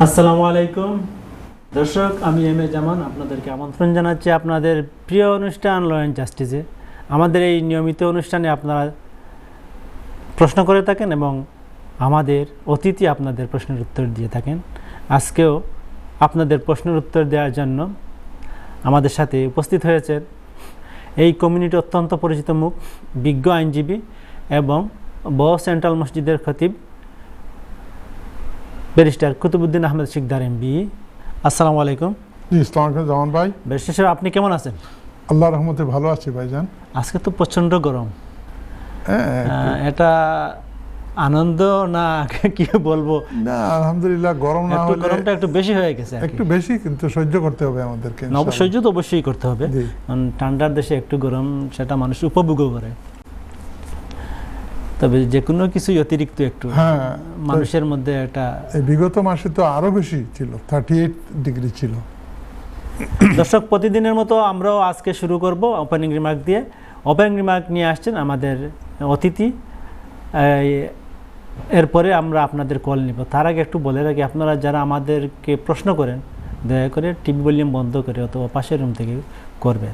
আসসালামু আলাইকুম দর্শক, আমি এম এ জামান আপনাদেরকে আমন্ত্রণ জানাচ্ছি আপনাদের প্রিয় অনুষ্ঠান ল অ্যান্ড জাস্টিসে। আমাদের এই নিয়মিত অনুষ্ঠানে আপনারা প্রশ্ন করে থাকেন এবং আমাদের অতিথি আপনাদের প্রশ্নের উত্তর দিয়ে থাকেন। আজকেও আপনাদের প্রশ্নের উত্তর দেওয়ার জন্য আমাদের সাথে উপস্থিত হয়েছেন এই কমিউনিটি অত্যন্ত পরিচিত মুখ, বিজ্ঞ আইনজীবী এবং সেন্ট্রাল মসজিদের খতিব ব্যারিস্টার কুতুবুদ্দিন আহমেদ শিকদার এমবি। আসসালামু আলাইকুম। জি, আসসালামু আলাইকুম জামান ভাই। ব্যারিস্টার সাহেব, আপনি কেমন আছেন? আল্লাহর রহমতে ভালো আছি ভাইজান। আজকে তো প্রচণ্ড গরম, এটা আনন্দ না কি বলবো? না, আলহামদুলিল্লাহ, গরম না হলে গরমটা একটু বেশি হয়ে গেছে, একটু বেশি, কিন্তু সহ্য করতে হবে আমাদেরকে। সহ্য তো অবশ্যই করতে হবে, কারণ ঠান্ডার দেশে একটু গরম সেটা মানুষ উপভোগও করে। তবে যে কোনো কিছুই অতিরিক্ত একটু মানুষের মধ্যে একটা, বিগত মাসে তো আরো বেশি ছিল, 38 ডিগ্রি ছিল। দর্শক, প্রতিদিনের মতো আমরাও আজকে শুরু করব ওপেনিং রিমার্ক দিয়ে। ওপেনিং রিমার্ক নিয়ে আসছেন আমাদের অতিথি, এরপরে আমরা আপনাদের কল নিব। তার আগে একটু বলে রাখি, আপনারা যারা আমাদেরকে প্রশ্ন করেন দয়া করে টিভি ভলিউম বন্ধ করে অথবা পাশের রুম থেকে করবেন।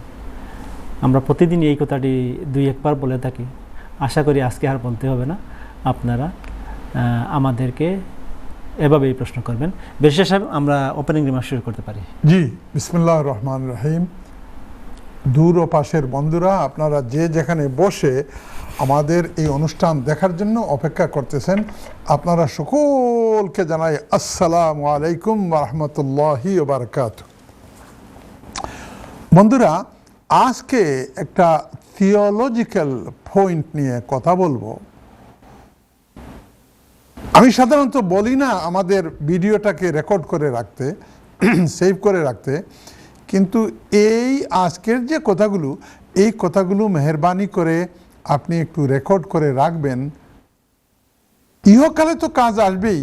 আমরা প্রতিদিন এই কথাটি 2-1 বার বলে থাকি, আশা করি আজকে আর বলতে হবে না। আপনারা আমাদেরকে এভাবেই প্রশ্ন করবেন। ব্যারিস্টার সাহেব, আমরা ওপেনিং রিমার্ক শুরু করতে পারি? জি, বিসমিল্লাহির রহমানির রহিম। দূর ও পাশের বন্ধুরা, আপনারা যে যেখানে বসে আমাদের এই অনুষ্ঠান দেখার জন্য অপেক্ষা করতেছেন, আপনারা সকলকে জানাই আসসালামু আলাইকুম ওয়া রাহমাতুল্লাহি ওয়া বারাকাতুহু। বন্ধুরা, আজকে একটা থিওলজিক্যাল পয়েন্ট নিয়ে কথা বলবো। আমি সাধারণত বলি না আমাদের ভিডিওটাকে রেকর্ড করে রাখতে, সেভ করে রাখতে, কিন্তু এই আজকের যে কথাগুলো, এই কথাগুলো মেহেরবানি করে আপনি একটু রেকর্ড করে রাখবেন। ইহকালে তো কাজ আসবেই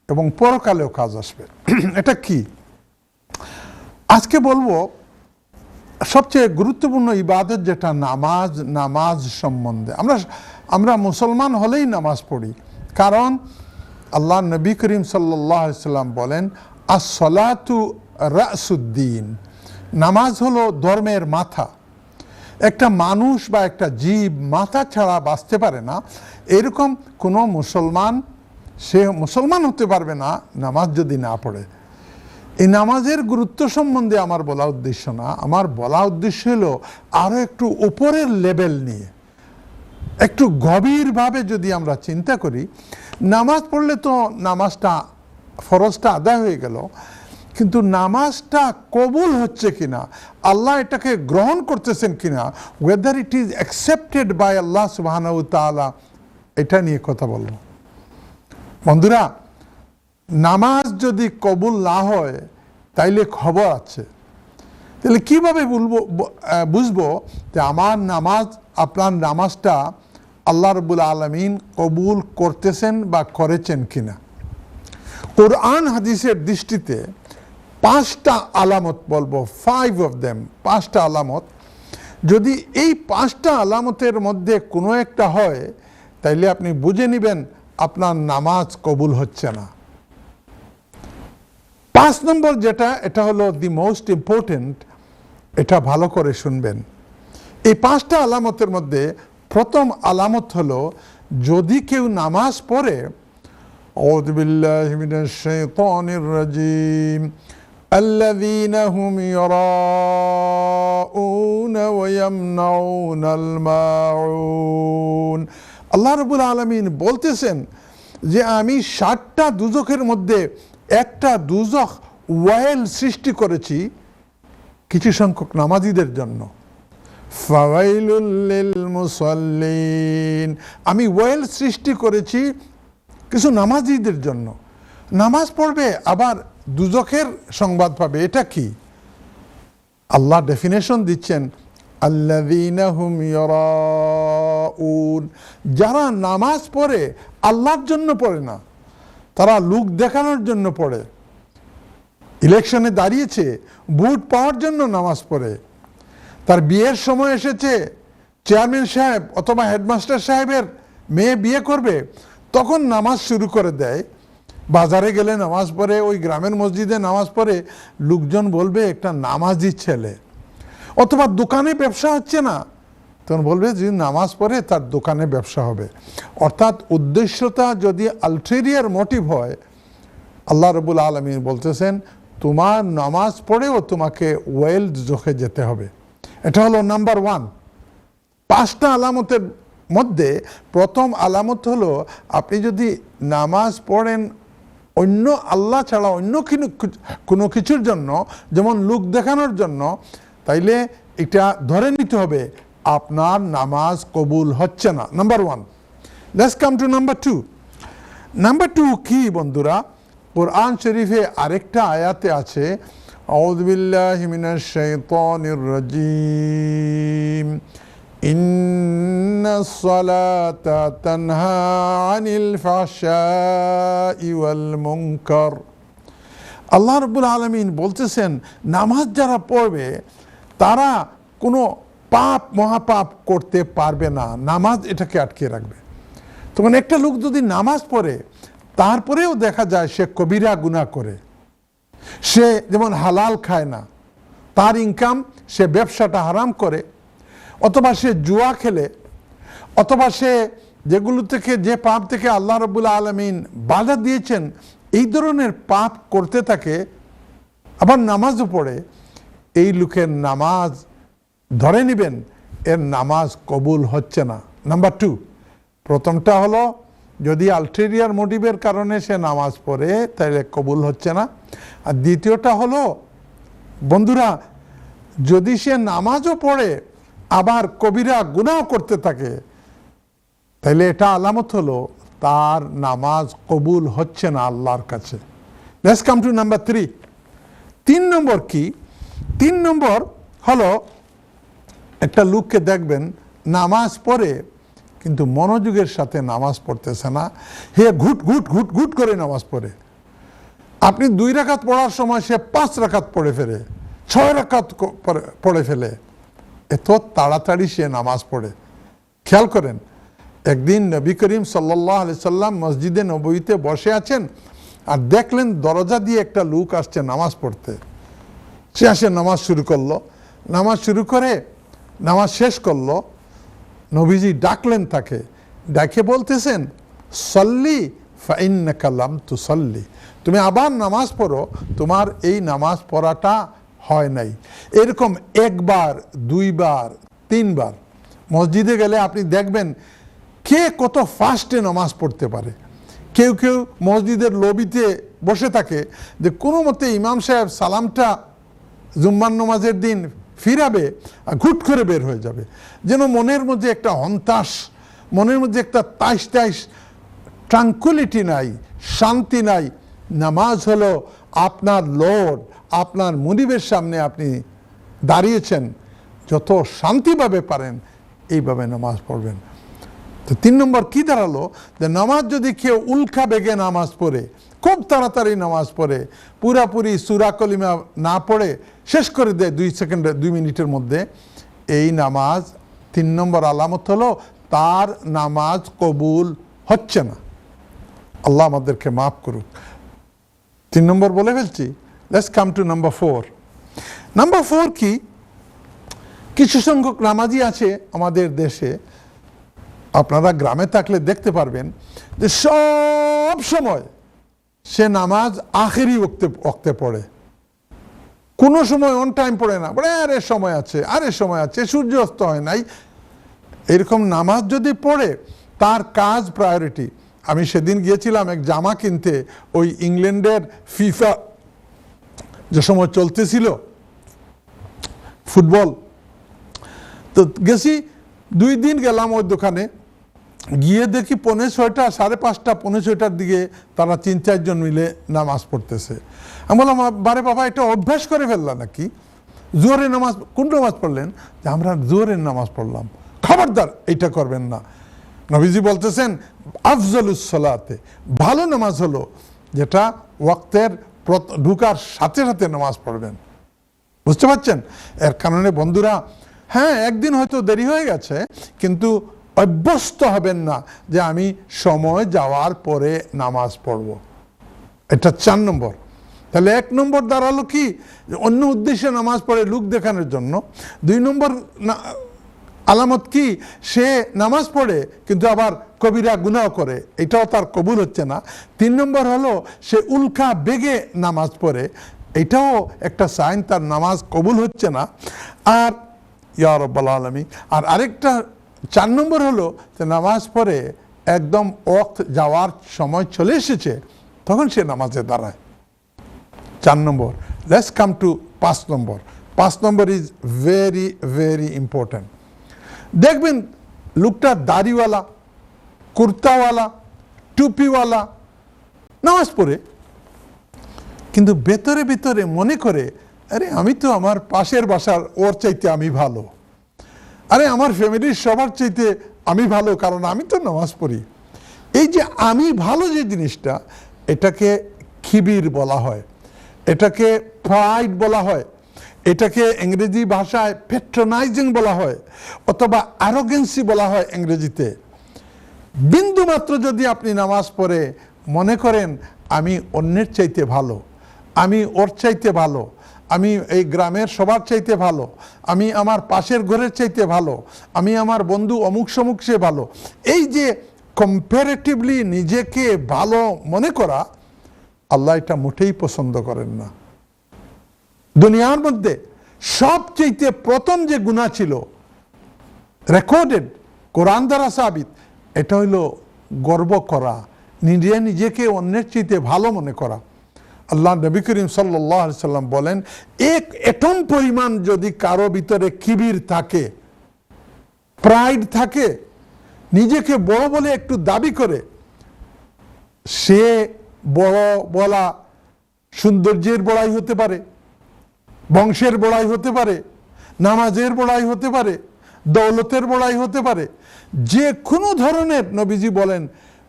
এবং পরকালেও কাজ আসবে। এটা কি? আজকে বলবো সবচেয়ে গুরুত্বপূর্ণ ইবাদত যেটা নামাজ, নামাজ সম্বন্ধে। আমরা মুসলমান হলেই নামাজ পড়ি, কারণ আল্লাহ নবী করিম সাল্লাল্লাহু আলাইহি সাল্লাম বলেন, আস-সালাতু রাসুদ্দিন, নামাজ হলো ধর্মের মাথা। একটা মানুষ বা একটা জীব মাথা ছাড়া বাঁচতে পারে না, এরকম কোনো মুসলমান, সে মুসলমান হতে পারবে না নামাজ যদি না পড়ে। এই নামাজের গুরুত্ব সম্বন্ধে আমার বলা উদ্দেশ্য না, আমার বলা উদ্দেশ্য হলো আরো একটু উপরের লেভেল নিয়ে, একটু গভীরভাবে যদি আমরা চিন্তা করি। নামাজ পড়লে তো নামাজটা, ফরজটা আদায় হয়ে গেল, কিন্তু নামাজটা কবুল হচ্ছে কিনা, আল্লাহ এটাকে গ্রহণ করতেছেন কিনা, whether it is accepted by আল্লাহ সুবহানাহু ওয়া তাআলা, এটা নিয়ে কথা বলবো। বন্ধুরা, নামাজ যদি কবুল না হয় তাইলে খবর আছে। তাহলে কিভাবে বুঝবো যে আমার নামাজ, আপনার নামাজটা আল্লাহ রাব্বুল আলামিন কবুল করতেছেন বা করেছেন কিনা? কোরআন হাদিসের দৃষ্টিতে 5টা আলামত বলবো, 5 of them, 5টা আলামত। যদি এই 5টা আলামতের মধ্যে কোনো একটা হয়, তাইলে আপনি বুঝে নেবেন আপনার নামাজ কবুল হচ্ছে না। 5 নম্বর যেটা, এটা হলো দি মোস্ট ইম্পর্টেন্ট, এটা ভালো করে শুনবেন। এই 5টা আলামতের মধ্যে প্রথম আলামত হলো, যদি কেউ নামাজ পড়ে, আউযু বিল্লাহি মিনাশ শাইতানির রাজিম, আল্লাযীনা হুম ইয়ারাউনা ওয়া ইয়ামনাউনাল মাউন। আল্লাহ রাব্বুল আলামিন বলতেছেন যে আমি 7টা দুজখের মধ্যে একটা দুজখ ওয়েল সৃষ্টি করেছি কিছু সংখ্যক নামাজীদের জন্য। ফাওয়াইলুল লিল মুসাল্লিন, আমি ওয়েল সৃষ্টি করেছি কিছু নামাজীদের জন্য। নামাজ পড়বে আবার দুজখের সংবাদ পাবে। এটা কি? আল্লাহ ডেফিনেশন দিচ্ছেন, আল্লাযীনা হুম ইয়ারাউন, যারা নামাজ পড়ে আল্লাহর জন্য পড়ে না, তারা লোক দেখানোর জন্য পড়ে। ইলেকশনে দাঁড়িয়েছে, ভোট পাওয়ার জন্য নামাজ পড়ে। তার বিয়ের সময় এসেছে, চেয়ারম্যান সাহেব অথবা হেডমাস্টার সাহেবের মেয়ে বিয়ে করবে, তখন নামাজ শুরু করে দেয়। বাজারে গেলে নামাজ পড়ে, ওই গ্রামের মসজিদে নামাজ পড়ে, লোকজন বলবে একটা নামাজি ছেলে। অথবা দোকানে ব্যবসা হচ্ছে না, তখন বলবে যদি নামাজ পড়ে তার দোকানে ব্যবসা হবে। অর্থাৎ উদ্দেশ্যটা যদি আলটেরিয়ার মোটিভ হয়, আল্লাহ রাব্বুল আলামিন বলতেছেন তোমার নামাজ পড়েও তোমাকে ওয়েল্ড জোখে যেতে হবে। এটা হলো নাম্বার 1। 5টা আলামতের মধ্যে প্রথম আলামত হলো আপনি যদি নামাজ পড়েন অন্য আল্লাহ ছাড়া অন্য কোনো কিছুর জন্য, যেমন লোক দেখানোর জন্য, তাইলে এটা ধরে নিতে হবে আপনার নামাজ কবুল হচ্ছে না। Number 1। Let's come to number 2। Number 2 কি বন্ধুরা? কুরআন শরীফে আরেকটা আয়াতে আছে, আউযু বিল্লাহি মিনাশ শাইতানির রাজীম, ইন্নাস সালাতা তানহা আনিল ফাহশাই ওয়াল মুনকার। আল্লাহ রাব্বুল আলামিন বলতেছেন নামাজ যারা পড়বে তারা কোনো পাপ মহাপাপ করতে পারবে না, নামাজ এটাকে আটকে রাখবে। তখন একটা লোক যদি নামাজ পড়ে তারপরেও দেখা যায় সে কবিরা গুনাহ করে, সে যেমন হালাল খায় না, তার ইনকাম সে ব্যবসাটা হারাম করে, অথবা সে জুয়া খেলে, অথবা সে যেগুলো থেকে, যে পাপ থেকে আল্লাহ রাব্বুল আলামিন বাধা দিয়েছেন, এই ধরনের পাপ করতে থাকে, আবার নামাজও পড়ে, এই লোকের নামাজ ধরে নেবেন এর নামাজ কবুল হচ্ছে না। নাম্বার 2, প্রথমটা হলো যদি আলটেরিয়ার মোটিভের কারণে সে নামাজ পড়ে তাহলে কবুল হচ্ছে না। আর দ্বিতীয়টা হলো বন্ধুরা, যদি সে নামাজও পড়ে আবার কবিরা গুনাহ করতে থাকে, তাহলে এটা আলামত হলো তার নামাজ কবুল হচ্ছে না আল্লাহর কাছে। Let's come to number 3। 3 নম্বর কি? 3 নম্বর হলো একটা লোককে দেখবেন নামাজ পড়ে কিন্তু মনোযোগের সাথে নামাজ পড়তেছে না, হে ঘুট ঘুট ঘুট ঘুট করে নামাজ পড়ে। আপনি 2 রাকাত পড়ার সময় সে 5 রাকাত পড়ে ফেলে, 6 রাকাত পড়ে ফেলে, এত তাড়াতাড়ি সে নামাজ পড়ে। খেয়াল করেন, একদিন নবী করিম সাল্লাল্লাহু আলাইহি সাল্লাম মসজিদে নববীতে বসে আছেন, আর দেখলেন দরজা দিয়ে একটা লোক আসছে নামাজ পড়তে। সে আসে নামাজ শুরু করলো, নামাজ শুরু করে নামাজ শেষ করলো। নবীজি ডাকলেন তাকে, ডাকে বলতেছেন সল্লি ফাইন্নাকা লাম তুসল্লি, তুমি আবার নামাজ পড়ো, তোমার এই নামাজ পড়াটা হয় নাই। এরকম 1 বার 2 বার 3 বার মসজিদে গেলে আপনি দেখবেন কে কত ফাস্টে নামাজ পড়তে পারে। কেউ কেউ মসজিদের লবিতে বসে থাকে যে কোনো মতে ইমাম সাহেব সালামটা জুম্মার নামাজের দিন ফিরাবে আর ঘুট করে বের হয়ে যাবে, যেন মনের মধ্যে একটা হন্তাস, মনের মধ্যে একটা তাইশ তাইশ, ট্রাঙ্কুলিটি নাই, শান্তি নাই। নামাজ হলো আপনার লর্ড, আপনার মুনিবের সামনে আপনি দাঁড়িয়েছেন, যত শান্তিভাবে পারেন এইভাবে নামাজ পড়বেন। তো 3 নম্বর কি দাঁড়ালো, যে নামাজ যদি কেউ উল্কা বেগে নামাজ পড়ে, খুব তাড়াতাড়ি নামাজ পড়ে, পুরাপুরি সূরা কলিমা না পড়ে শেষ করে দেয় 2 সেকেন্ডে, 2 মিনিটের মধ্যে, এই নামাজ 3 নম্বর আলামত হলো তার নামাজ কবুল হচ্ছে না। আল্লাহ আমাদেরকে মাফ করুক। 3 নম্বর বলে ফেলছি। Let's come to number 4। Number 4 কি? কিছু সংখ্যক নামাজি আছে আমাদের দেশে, আপনারা গ্রামে থাকলে দেখতে পারবেন যে সব সময় সে নামাজ আখেরি ওক্তে পড়ে, কোনো সময় অন টাইম পড়ে না, বলে আরে সময় আছে, আরে সময় আছে, সূর্য অস্ত হয় নাই। এরকম নামাজ যদি পড়ে তার কাজ প্রায়োরিটি। আমি সেদিন গিয়েছিলাম এক জামা কিনতে, ওই ইংল্যান্ডের ফিফা যে সময় চলতেছিল ফুটবল, তো গেছি 2 দিন গেলাম ওই দোকানে, গিয়ে দেখি 5:45 5:30 5:45টার দিকে তারা 3-4 জন মিলে নামাজ পড়তেছে। আমি বললাম বারে বাবা এটা অভ্যাস করে ফেললাম নাকি? জোরে নামাজ, কোন নামাজ পড়লেন? যে আমরা জোরের নামাজ পড়লাম। খবরদার এইটা করবেন না। নবীজি বলতেছেন আফজলুস সালাতে, ভালো নামাজ হলো যেটা ওয়াক্তের ঢুকার সাথে সাথে নামাজ পড়বেন। বুঝতে পারছেন? এর কারণে বন্ধুরা, হ্যাঁ একদিন হয়তো দেরি হয়ে গেছে, কিন্তু অভ্যস্ত হবেন না যে আমি সময় যাওয়ার পরে নামাজ পড়ব। এটা 4 নম্বর। তাহলে 1 নম্বর দাঁড়ালো কি, অন্য উদ্দেশ্যে নামাজ পড়ে লোক দেখানোর জন্য। 2 নম্বর আলামত কি, সে নামাজ পড়ে কিন্তু আবার কবিরা গুনাহ করে, এটাও তার কবুল হচ্ছে না। 3 নম্বর হলো সে উল্কা বেগে নামাজ পড়ে, এটাও একটা সাইন তার নামাজ কবুল হচ্ছে না। আর ইয়া রাব্বাল আলামিন, আর আরেকটা 4 নম্বর হলো যে নামাজ পড়ে একদম ওয়াক্ত যাওয়ার সময় চলে এসেছে, তখন সে নামাজে দাঁড়ায়। 4 নম্বর। লেটস কাম টু 5 নম্বর। 5 নম্বর ইজ ভেরি ভেরি ইম্পর্টেন্ট। দেখবেন লোকটা দাড়িওয়ালা, কুর্তাওয়ালা, টুপিওয়ালা নামাজ পড়ে, কিন্তু ভেতরে ভেতরে মনে করে, আরে আমি তো আমার পাশের বাসার ওর চাইতে আমি ভালো, আরে আমার ফ্যামিলির সবার চাইতে আমি ভালো, কারণ আমি তো নামাজ পড়ি। এই যে আমি ভালো যে জিনিসটা, এটাকে খিবির বলা হয়, এটাকে প্রাইড বলা হয়, এটাকে ইংরেজি ভাষায় প্যাট্রোনাইজিং বলা হয়, অথবা অ্যারোগেন্সি বলা হয় ইংরেজিতে। বিন্দু মাত্র যদি আপনি নামাজ পড়ে মনে করেন আমি অন্যের চাইতে ভালো, আমি ওর চাইতে ভালো, আমি এই গ্রামের সবার চাইতে ভালো, আমি আমার পাশের ঘরের চাইতে ভালো, আমি আমার বন্ধু অমুক সমুক সে ভালো, এই যে কম্পারেটিভলি নিজেকে ভালো মনে করা, আল্লাহ এটা মোটেই পছন্দ করেন না। দুনিয়ার মধ্যে সবচেয়ে প্রথম যে গুনাহ ছিল রেকর্ডেড, কোরআন দ্বারা সাবিত, এটা হইল গর্ব করা, নিজেকে অন্যের চাইতে ভালো মনে করা। আল্লাহ নবী করিম সাল্লাল্লাহু আলাইহি সাল্লাম বলেন, এক এটম পরিমাণ যদি কারো ভিতরে কিবির থাকে, প্রাইড থাকে, নিজেকে বড় বলে একটু দাবি করে, সে বড় বলা সৌন্দর্যের বড়াই হতে পারে, বংশের বড়াই হতে পারে, নামাজের বড়াই হতে পারে, দৌলতের বড়াই হতে পারে, যে কোনো ধরনের, নবীজি বলেন,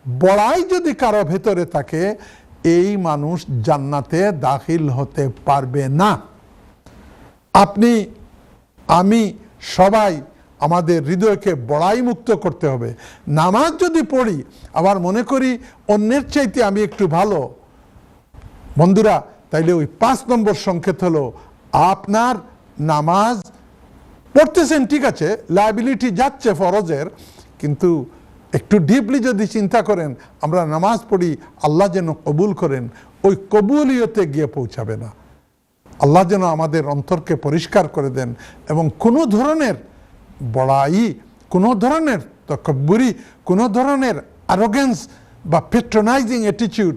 বড়াই যদি কারো ভেতরে থাকে, এই মানুষ জান্নাতে দাখিল হতে পারবে না। আপনি আমি সবাই আমাদের হৃদয়কে বড়াই মুক্ত করতে হবে। নামাজ যদি পড়ি আবার মনে করি অন্যের চাইতে আমি একটু ভালো, বন্ধুরা, তাইলে ওই 5 নম্বর সংকেত হলো আপনার নামাজ পড়তেছেন, ঠিক আছে, লায়াবিলিটি যাচ্ছে ফরজের, কিন্তু একটু ডিপলি যদি চিন্তা করেন আমরা নামাজ পড়ি আল্লাহ যেন কবুল করেন, ওই কবুলিয়তে গিয়ে পৌঁছাবে না। আল্লাহ যেন আমাদের অন্তরকে পরিষ্কার করে দেন এবং কোনো ধরনের বড়াই, কোনো ধরনের তকব্বুরি, কোনো ধরনের অ্যারোগেন্স বা প্যাট্রোনাইজিং অ্যাটিটিউড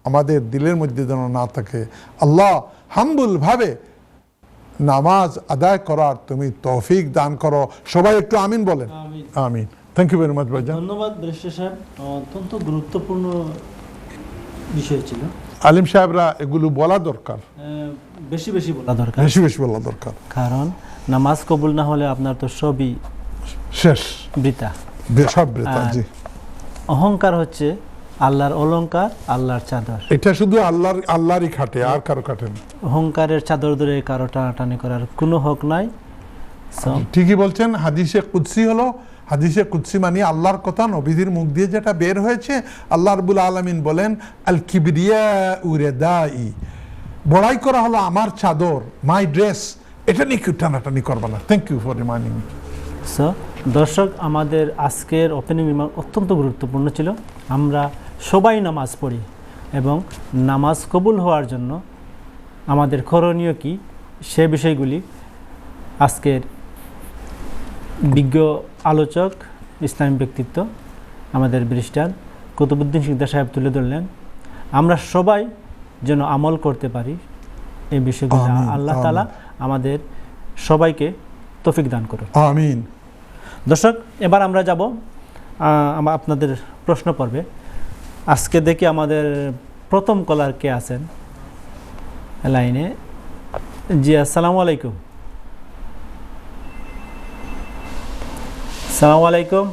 আমাদের দিলের মধ্যে যেন না থাকে। আল্লাহ হাম্বুল ভাবে নামাজ আদায় করার তুমি তৌফিক দান করো। সবাই একটু আমিন বলেন। আমিন। থ্যাংক ইউ ভেরি মাচ ভাইজান। ধন্যবাদ ব্যারিস্টার সাহেব, অত্যন্ত গুরুত্বপূর্ণ বিষয় ছিল। আলিম সাহেবরা এগুলো বলা দরকার, বেশি বেশি বলা দরকার, বেশি বেশি বলা দরকার, কারণ নামাজ কবুল না হলে আপনার তো সবই শেষ, বৃথা, সব বৃথা। জি, অহংকার হচ্ছে আল্লাহর অলংকার, আল্লাহর চাদর। এটা শুধু আল্লাহরই খাটে, আর কারো খাটে না। অহংকারের চাদর ধরে কারো টানাটানি করার কোনো হক নাই। ঠিকই বলছেন। হাদিসে কুদসি হলো, হাদিসে কুদসি মানে আল্লাহর কথা নবীদের মুখ দিয়ে যেটা বের হয়েছে। আল্লাহ রাব্বুল আলামিন বলেন, আল কিবরিয়া উরিদাই, বড়াই করা হলো আমার চাদর, মাই ড্রেস, এটা নিয়ে কেউ টানাটানি করবে না। Thank you for reminding me. So দর্শক, আমাদের আজকের ওপেনিং রিমার্ক অত্যন্ত গুরুত্বপূর্ণ ছিল। আমরা সবাই নামাজ পড়ি এবং নামাজ কবুল হওয়ার জন্য আমাদের করণীয় কি, সে বিষয়গুলি আজকের বিজ্ঞ আলোচক, ইসলামী ব্যক্তিত্ব আমাদের ব্যারিস্টার কুতুবউদ্দিন সিকদার সাহেব তুলে ধরলেন। আমরা সবাই যেন আমল করতে পারি এই বিষয়গুলো। আল্লাহ তাআলা আমাদের সবাইকে তৌফিক দান করুন। আমিন। দর্শক, এবার আমরা যাব আপনাদের প্রশ্ন পর্বে। আজকে দেখি আমাদের প্রথম কলার কে আছেন লাইনে। জি, আসসালামু আলাইকুম। আসসালামু আলাইকুম।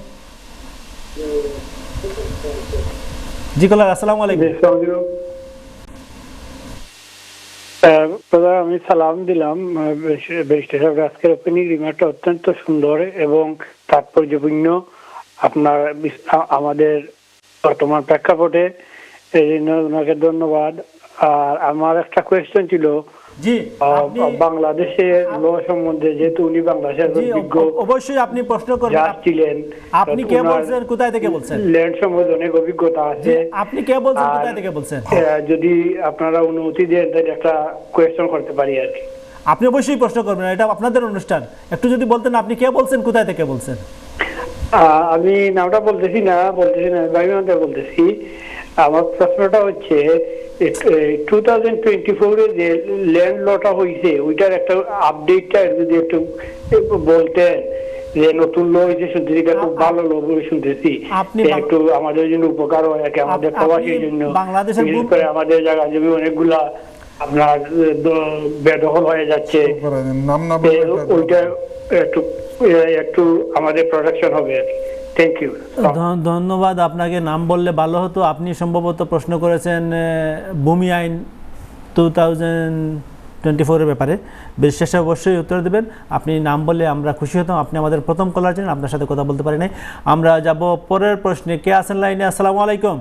জি কলার, আসসালামু আলাইকুম। আমি সালাম দিলাম। ব্যারিস্টার সাহেব, আজকের ওপেনিং রিমার্কটা অত্যন্ত সুন্দর এবং তাৎপর্যপূর্ণ। আপনার আমাদের বর্তমান প্রেক্ষাপটে এই জন্য ওনাকে ধন্যবাদ। আর আমার একটা কোয়েশ্চেন ছিল, জি আপনি বাংলাদেশের ল সম্বন্ধে, যেহেতু উনি বাংলাদেশের জি অভিজ্ঞ অবশ্যই আপনি প্রশ্ন করবেন। জাজ ছিলেন, আপনি কে বলছেন, কোথায় থেকে বলছেন? ল্যান্ড সম্বন্ধে অনেক অভিজ্ঞতা আছে। আপনি কে বলছেন, আর, কোথায় থেকে বলছেন? যদি আপনারা অনুমতি দেন তাহলে একটা কোয়েশ্চেন করতে পারি আর কি। আপনি অবশ্যই প্রশ্ন করবেন, এটা আপনাদের অনুষ্ঠান। একটু যদি বলতেন আপনি কে বলছেন, কোথায় থেকে বলছেন? আমি নামটা বলতেছি না, ভাইমানটা বলতেছি। আমার প্রশ্নটা হচ্ছে 2024 যে ল্যান্ড লটা হয়েছে ওইটার একটা আপডেটটা যদি একটু বলতেন, যে নতুন ল হয়েছে শুনতেছি, এটা খুব ভালো ল বলে শুনতেছি, একটু আমাদের জন্য উপকার হয় আর কি, আমাদের প্রবাসীর জন্য। বাংলাদেশের বিশেষ করে আমাদের জায়গা জমি অনেকগুলা আপনার বেদখল হয়ে যাচ্ছে, নাম না বললে ওইটা একটু একটু আমাদের প্রোটেকশন হবে আর কি। Thank you. ধন্যবাদ। আপনাকে নাম বললে ভালো হতো। আপনি সম্ভবত প্রশ্ন করেছেন ভূমি আইন 2024 ব্যাপারে। শেষে অবশ্যই উত্তর দেবেন। আপনি নাম বললে আমরা খুশি হতাম। আপনি আমাদের প্রথম কলার ছিলেন, আপনার সাথে কথা বলতে পারি নাই। আমরা যাব পরের প্রশ্নে। কে আছেন লাইনে? আসসালামু আলাইকুম।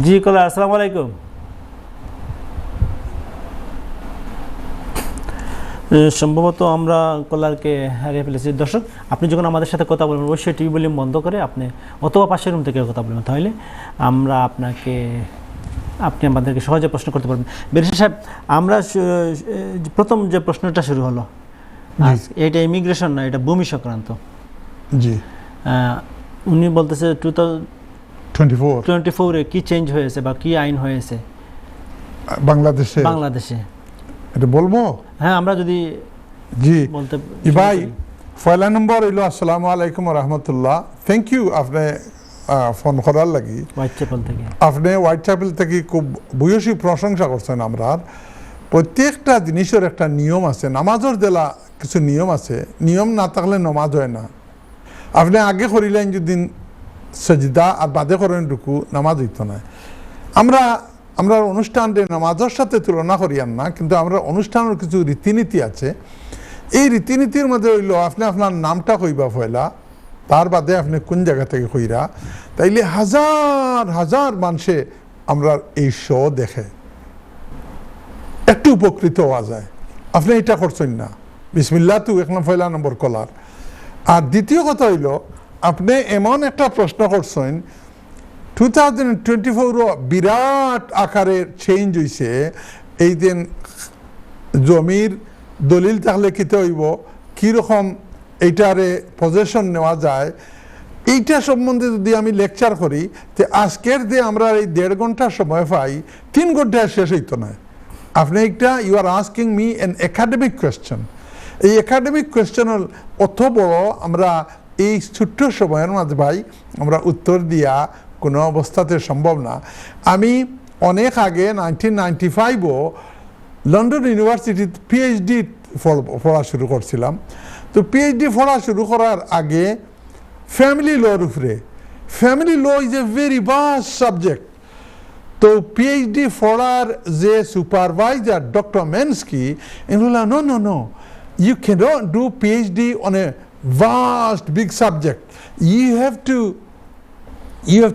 জি কলার, আসসালামু আলাইকুম। সম্ভবত আমরা কলারকে হারিয়ে ফেলেছি। দর্শক, আপনি যখন আমাদের সাথে কথা বলবেন অবশ্যই টিভি ভলিউম বন্ধ করে আপনি অথবা পাশের রুম থেকে কথা বলবেন, তাহলে আমরা আপনি আমাদেরকে সহজে প্রশ্ন করতে পারবেন। বেরিশা সাহেব, আমরা প্রথম যে প্রশ্নটা শুরু হলো, এটা ইমিগ্রেশন না, এটা ভূমি সংক্রান্ত। জি, উনি বলতেছে 2024-এ কি চেঞ্জ হয়েছে বা কি আইন হয়েছে বাংলাদেশে। এটা বলবো? হ্যাঁ, আমরা যদি জি বলতে ভাই। পয়লা নম্বর হইল আসসালামু আলাইকুম রহমতুল্লাহ। থ্যাংক ইউ আপনি ফোন করার লাগি। হোয়াইটচ্যাপেল থেকে আপনি হোয়াইটচ্যাপেল থেকে খুব ভূয়সী প্রশংসা করছেন। আমরা প্রত্যেকটা জিনিসের একটা নিয়ম আছে, নামাজের দেলা কিছু নিয়ম আছে, নিয়ম না থাকলে নমাজ হয় না। আপনি আগে করিলেন যদি সজিদা আর বাদে করেন রুকু, নামাজ হইতো না। আমরা অনুষ্ঠানটা নামাজের সাথে তুলনা করিয়ান না, কিন্তু আমরা অনুষ্ঠানের কিছু রীতিনীতি আছে। এই রীতিনীতির মধ্যে হইল আপনি আপনার নামটা কইবা পয়লা, তার বাদে আপনি কোন জায়গা থেকে কইরা, তাইলে হাজার হাজার মানুষে আমরা এই শো দেখে একটু উপকৃত হওয়া যায়। আপনি এটা করছেন না। বিসমিল্লাহ তু এক পয়লা নম্বর কলার। আর দ্বিতীয় কথা হইল, আপনি এমন একটা প্রশ্ন করছেন 2024 বিরাট আকারে চেঞ্জ হয়েছে। এই দিন জমির দলিল থাকলে কিতে হইব, কীরকম এইটারে পজেশন নেওয়া যায়, এইটা সম্বন্ধে যদি আমি লেকচার করি, যে আজকের যে আমরা এই 1.5 ঘন্টা সময় পাই, 3 ঘন্টায় শেষ হইতো না। আপনি একটা you are asking me an academic question. এই একাডেমিক কোয়েশ্চেনের অত বড় আমরা এই ছোট্ট সময়ের মাঝে ভাই আমরা উত্তর দিয়া কোনো অবস্থাতে সম্ভব না। আমি অনেক আগে 1995-ও লন্ডন ইউনিভার্সিটিতে পিএইচডি পড়া শুরু করছিলাম। তো পিএইচডি পড়া শুরু করার আগে ফ্যামিলি লর উপরে, family law is a very vast subject. তো পিএইচডি পড়ার যে সুপারভাইজার ডক্টর মেনস্কি, এগুলো no you cannot do PhD on a vast big subject. You have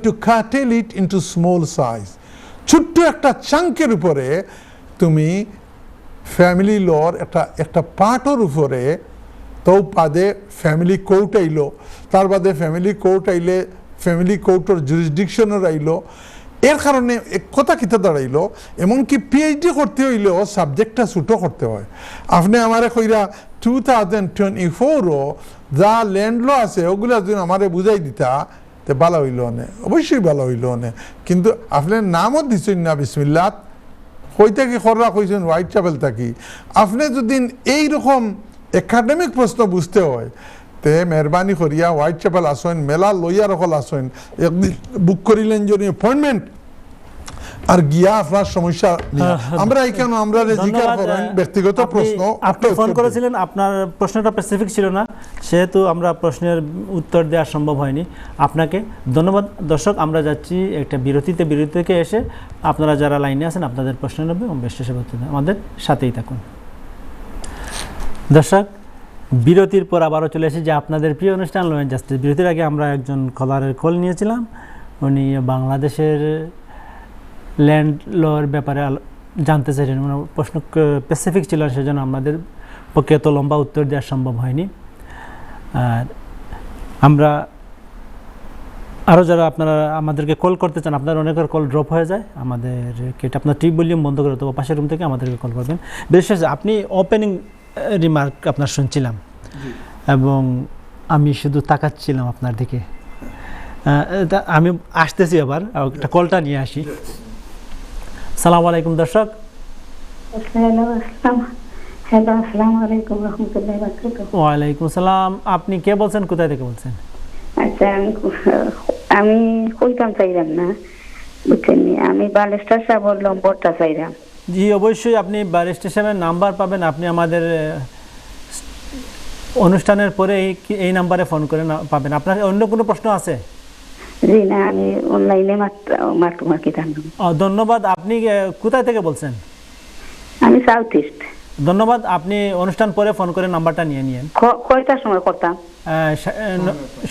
to curtail it into small size. ছোট্ট একটা চাঙ্কের উপরে তুমি ফ্যামিলি লর একটা পার্টের উপরে, তো বাদে ফ্যামিলি কোর্ট আইলো, তার বাদে ফ্যামিলি কোর্ট আইলে ফ্যামিলি কোর্টের জুরিসডিকশনের আইলো। এর কারণে এক কথা কিতা দাঁড়াইলো, এমনকি পিএইচডি করতে হইলেও সাবজেক্টটা ছোটো করতে হয়। আপনি আমারে কইরা 2024-ও যা ল্যান্ড ল আছে ওগুলা যদি আমারে বুঝাই দিতা তো ভালো হইল অনে, অবশ্যই ভালো হইল অনে। কিন্তু আপনি নামও দিচ্ছেন না বিসমিল্লাহ, কই থেকে খররা কইছেন হোয়াইটচ্যাপেল থাকি। আপনি যদি এইরকম একাডেমিক প্রশ্ন বুঝতে হয়, তে মেহরবানি করিয়া হোয়াইটচ্যাপেল আসেন, মেলা লইয়ার অকল আসেন, একদিন বুক করিলেন যদি অ্যাপয়েন্টমেন্ট, আর গিয়া আপনার সমস্যা আমরা এখানে আমরা জিজ্ঞাসা করেন ব্যক্তিগত প্রশ্ন। আপনি ফোন করেছিলেন, আপনার প্রশ্নটা স্পেসিফিক ছিল না, সেহেতু আমরা প্রশ্নের উত্তর দেওয়া সম্ভব হয়নি। আপনাকে ধন্যবাদ। দর্শক, আমরা যাচ্ছি একটা বিরতি থেকে এসে আপনারা যারা লাইনে আছেন আপনাদের প্রশ্ন নেবে এবং বেশ শেষে আমাদের সাথেই থাকুন। দর্শক, বিরতির পর আবারও চলে এসেছি যে আপনাদের প্রিয় অনুষ্ঠান ল অ্যান্ড জাস্টিস। বিরতির আগে আমরা একজন কলারের কল নিয়েছিলাম, উনি বাংলাদেশের ল্যান্ড লর ব্যাপারে জানতে চাইছেন, প্রশ্ন স্পেসিফিক ছিল, সেজন্য আমাদের পক্ষে এত লম্বা উত্তর দেওয়া সম্ভব হয়নি। আর আমরা আরও যারা আপনারা আমাদেরকে কল করতে চান, আপনার অনেকের কল ড্রপ হয়ে যায়, আমাদেরকে আপনার টিপ ভলিউম বন্ধ করে দেবো, পাশের রুম থেকে আমাদেরকে কল করবেন। বিশেষ আপনি ওপেনিং রিমার্ক আপনার শুনছিলাম এবং আমি শুধু তাকাচ্ছিলাম আপনার দিকে। আমি আসতেছি আবার একটা কলটা নিয়ে আসি। সালাম আলাইকুম দর্শক। ওয়ালাইকুম সালাম। আপনি কে বলছেন, কোথায় থেকে বলছেন? আচ্ছা, আমি কইতাম চাইলাম না, বুঝছেন, আমি বালেস্টার সাহেব বললাম বড়টা চাইলাম। জি অবশ্যই, আপনি ব্যারিস্টার সাহেবের নাম্বার পাবেন, আপনি আমাদের অনুষ্ঠানের পরে এই নাম্বারে ফোন করে পাবেন। আপনার অন্য কোনো প্রশ্ন আছে? জি না, আমি অনলাইনে মার্কি জানলাম। ধন্যবাদ। আপনি কোথায় থেকে বলছেন? আমি সাউথ ইস্ট। ধন্যবাদ। আপনি অনুষ্ঠান পরে ফোন করে নাম্বারটা নিয়ে নিন। কয়টার সময় করতাম?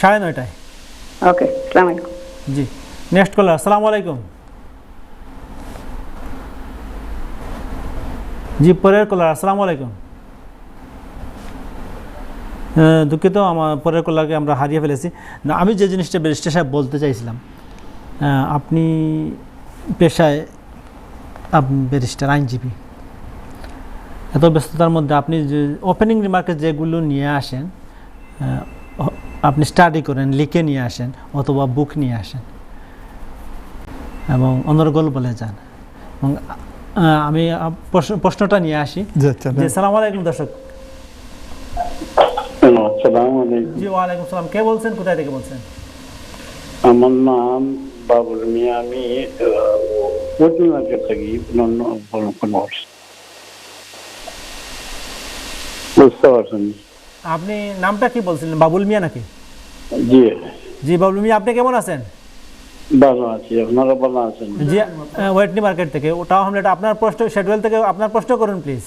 9:30। ওকে, আসসালামু আলাইকুম। জি, নেক্সট কলার। আসসালামু আলাইকুম। জি, পরের কলার। আসসালামু আলাইকুম। দুঃখিত, আমার পরের কলারকে আমরা হারিয়ে ফেলেছি। না, আমি যে জিনিসটা ব্যারিস্টার সাহেব বলতে চাইছিলাম, আপনি পেশায় আপনি ব্যারিস্টার, আইনজীবী, এত ব্যস্ততার মধ্যে আপনি যে ওপেনিং রিমার্কে যেগুলো নিয়ে আসেন, আপনি স্টাডি করেন, লিখে নিয়ে আসেন অথবা বুক নিয়ে আসেন এবং অনর্গল বলে যান। এবং আমি প্রশ্নটা নিয়ে আসি। জি, সালাম আলাইকুম দর্শক। জি, ওয়ালাইকুম সালাম। কে বলছেন, কোথায় থেকে বলছেন? আমার নাম বাবুল মিয়া, আমি থাকি। বুঝতে পারছেন? আপনি নামটা কি বলছিলেন, বাবুল মিয়া নাকি? জি জি, বাবুল মিয়া, আপনি কেমন আছেন? ভালো আছি, আপনারা ভালো আছেন? জি, ওয়েটনি মার্কেট থেকে। ওটাও হামলেট। আপনার প্রশ্ন শেডিউল থেকে আপনার প্রশ্ন করুন প্লিজ।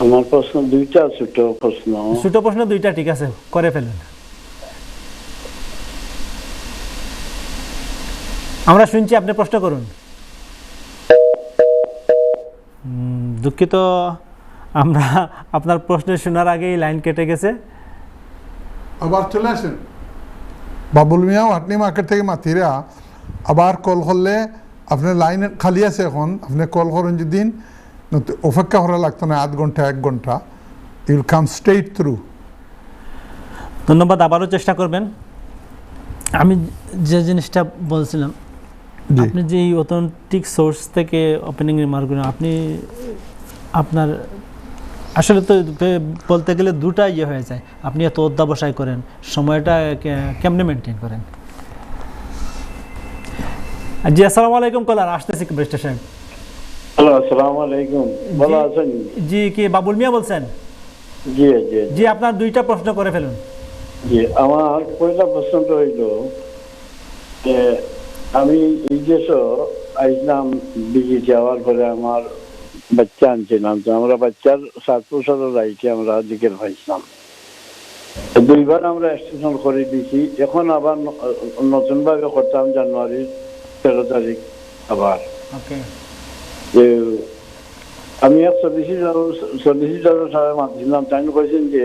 আমার প্রশ্ন দুইটা, ছোট প্রশ্ন। ছোট প্রশ্ন দুইটা, ঠিক আছে, করে ফেলুন। আমরা শুনছি, আপনি প্রশ্ন করুন। দুঃখিত, আমরা আপনার প্রশ্ন শোনার আগেই লাইন কেটে গেছে। আবার চলে আসেন। বাবুল মিয়া ওয়াটনি মার্কেট থেকে মাতিরা আবার কল করলে আপনার লাইন খালি আছে এখন, আপনি কল করেন যেদিন, অপেক্ষা করা লাগতো না 1 ঘন্টা 1 ঘন্টা, ইউল কাম স্ট্রেট থ্রু। ধন্যবাদ, আবারও চেষ্টা করবেন। আমি যে জিনিসটা বলছিলাম, আপনি যে অথেন্টিক সোর্স থেকে ওপেনিং রিমার্কগুলো আপনি আপনার আসলে তো বলতে গেলে দুটা হয়ে যায়। আপনি এত অধ্যাবসায় করেন, সময়টা কেমনে মেনটেন করেন? জি, আসসালামু আলাইকুম। কলার আসতেছি ব্যারিস্টার সাহেব। হ্যালো, আসসালামু আলাইকুম। ভালো আছেন? জি, কি বাবুল মিয়া বলছেন? জি জি জি, আপনার দুইটা প্রশ্ন করে ফেলুন। জি, আমার পয়লা প্রশ্নটা হইল যে আমি এই দেশ আইসলাম, বিজি যাওয়ার পরে আমার বাচ্চা আনছিলাম, তো আমরা বাচ্চার 7 বছরের রাইটে আমরা দিকের পাইছিলাম। 2বার আমরা এক্সটেনশন করে দিয়েছি, এখন আবার নতুন ভাবে করতাম জানুয়ারির 13 তারিখ আবার। আমি এক সলিসিটার সাথে মাতিছিলাম, তাই কইছেন যে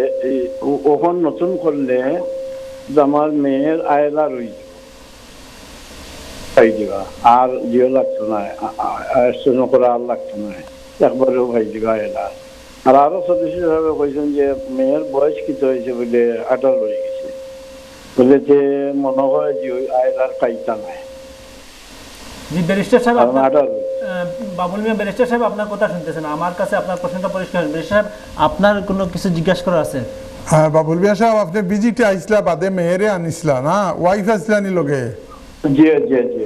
ওখান নতুন করলে আমার মেয়ের আয়লা রইল পাই দিবা, আর জিও লাগতো না, এক্সটেনশন করা আর লাগতো না, একবারেও পাই দিবা আয়লা। আর আরো সদস্যভাবে কইছেন যে মেয়ের বয়স কিছু হয়েছে বলে 18 হয়ে গেছে, বলে যে মনে হয় যে ওই আয়লার পাইতা নাই। জি, ব্যারিস্টার সাহেব, বাবুল মিয়া ব্যারিস্টার সাহেব আপনার কথা শুনতেছেন, আমার কাছে আপনার প্রশ্নটা পরিষ্কার। ব্যারিস্টার সাহেব, আপনার কোনো কিছু জিজ্ঞাসা করার আছে? হ্যাঁ বাবুল মিয়া সাহেব, আপনি ভিজিটে আইসলা বাদে মেয়েরে আনিসলা না, ওয়াইফ আসলা নি লগে? জি জি জি।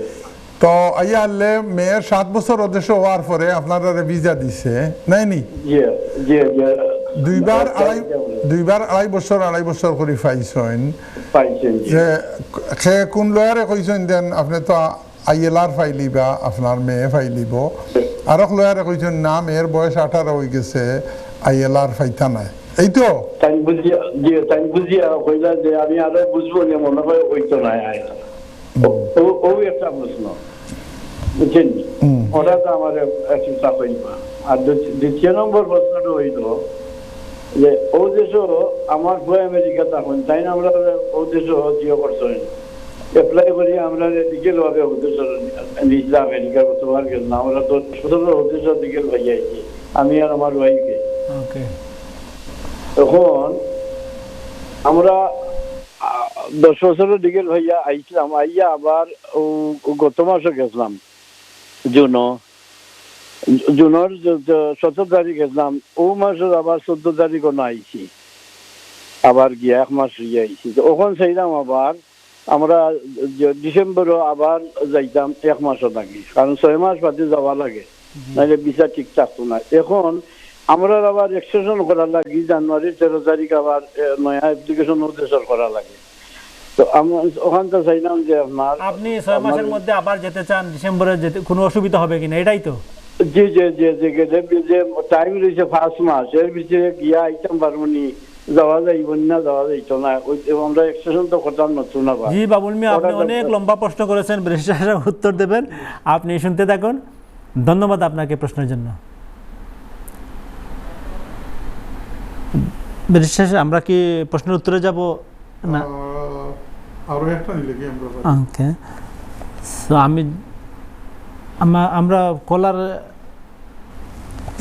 তো আইয়া আনলে মেয়ের 7 বছর অদেশ হওয়ার পরে আপনারা ভিসা দিছে নাই নি? জি জি জি। 2বার 2.5 বছর 2.5 বছর করে পাইছেন। যে কোন লয়ারে কইছেন দেন আপনি তো আইএলআর ফাইলিবা, আপনার মেয়ে ফাইলিব, আর এক লয়ারে কইছেন না মেয়ের বয়স 18 হয়ে গেছে, আইএলআর ফাইতা নাই। এই তো তাই বুঝিয়া কইলা যে আমি আরো বুঝবো না, মনে হয় হইতো না। ও একটা প্রশ্ন, বুঝছেন? ওরা তো আমার চিন্তা করিবা। আর দ্বিতীয় নম্বর প্রশ্নটা হইল যে ও দেশ আমার বই আমেরিকা তখন তাই না, আমরা ও দেশ জিও করছেন অ্যাপ্লাই করি, আমরা লিগেল ভাবে ও দেশ নিজে আমেরিকার তোমার গেল না, আমরা তো 17 ও দেশ লিগেল হয়ে যাইছি, আমি আর আমার ওয়াইফকে। তখন আমরা 10 বছরের লিগেল হইয়া আইছিলাম, আইয়া আবার গত মাসে গেছিলাম জুনের 17 তারিখ গেছিলাম, ও মাসের আবার 14 তারিখ আইছি, আবার গিয়া 1 মাস হইয়া আইছি। তো ওখান চাইলাম আবার আমরা ডিসেম্বরও আবার যাইতাম 1 মাসও লাগে, কারণ 6 মাস বাদে যাওয়া লাগে, নাহলে ভিসা ঠিক থাকতো না। এখন আমরা আবার এক্সটেনশন করা লাগে, জানুয়ারি 13 তারিখ আবার নয়া অ্যাপ্লিকেশন উদ্দেশ্য করা লাগে। তো আমরা ওখান থেকে চাইলাম যে আপনি 6 মাসের মধ্যে আবার যেতে চান, ডিসেম্বরে যেতে কোনো অসুবিধা হবে কিনা, এটাই তো? জি জি জি জি, যে টাইম রয়েছে 5 মাস, এর ভিতরে গিয়া আইতাম পারবনি, যাওয়া যাইব না, যাওয়া যাইতো না, আমরা এক্সটেনশন তো করতাম নতুন আবার। জি বাবুল মিয়া, আপনি অনেক লম্বা প্রশ্ন করেছেন, ব্যারিস্টার উত্তর দেবেন, আপনি শুনতে থাকুন। ধন্যবাদ আপনাকে প্রশ্নের জন্য। ব্যারিস্টার, আমরা কি প্রশ্নের উত্তরে যাব না? আরো একটা নিলে কি আমরা? ওকে, সো আমরা কলার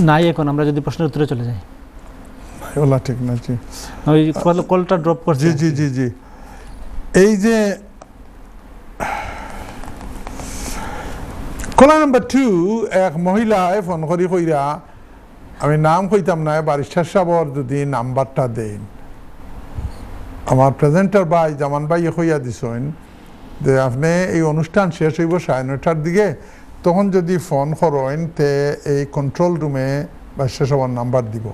নাই এখন, আমরা যদি প্রশ্নের উত্তরে চলে যাই। ওলা ঠিক না, জি ওই কলটা ড্রপ করছে। জি জি জি জি, এই যে কলা নাম্বার 2, এক মহিলায় ফোন করি কইরা, আমি নাম কইতাম না, ব্যারিস্টার সাহেবর যদি নাম্বারটা দেন, আমার প্রেজেন্টার ভাই জামান ভাই হইয়া দিছেন যে আপনি এই অনুষ্ঠান শেষ হইব 9:30টার দিকে, তখন যদি ফোন করেন তে এই কন্ট্রোল রুমে ব্যারিস্টার সাহেবর নাম্বার দিব।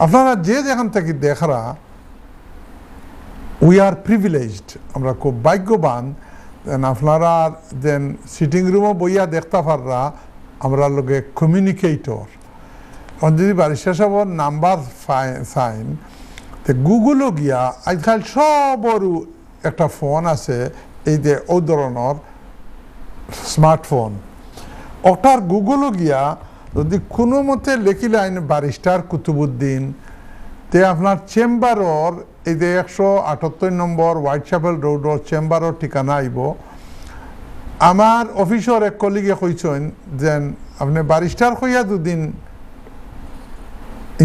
আপনারা যে যেখান থেকে দেখরা, উই আর প্রিভিলেজড, আমরা খুব ভাগ্যবান, আপনারা যেন সিটিং রুমও বইয়া দেখতে পাররা আমরা লগে কমিউনিকেটর। যদি ব্যারিস্টার সাহেবর নাম্বার ফাইন, তো গুগলও গিয়া আজকাল সবরও একটা ফোন আছে, এই যে ও ধরনের স্মার্টফোন, ওটার গুগলও গিয়া যদি কোনো মতে লেখিলেন ব্যারিস্টার কুতুবুদ্দিন, তে আপনার চেম্বারর এই যে 178 নম্বর হোয়াইট চ্যাপেল রোডর চেম্বারর ঠিকানা আইব। আমার অফিসর এক কলিগে কইছেন যে আপনি ব্যারিস্টার হইয়া দুদিন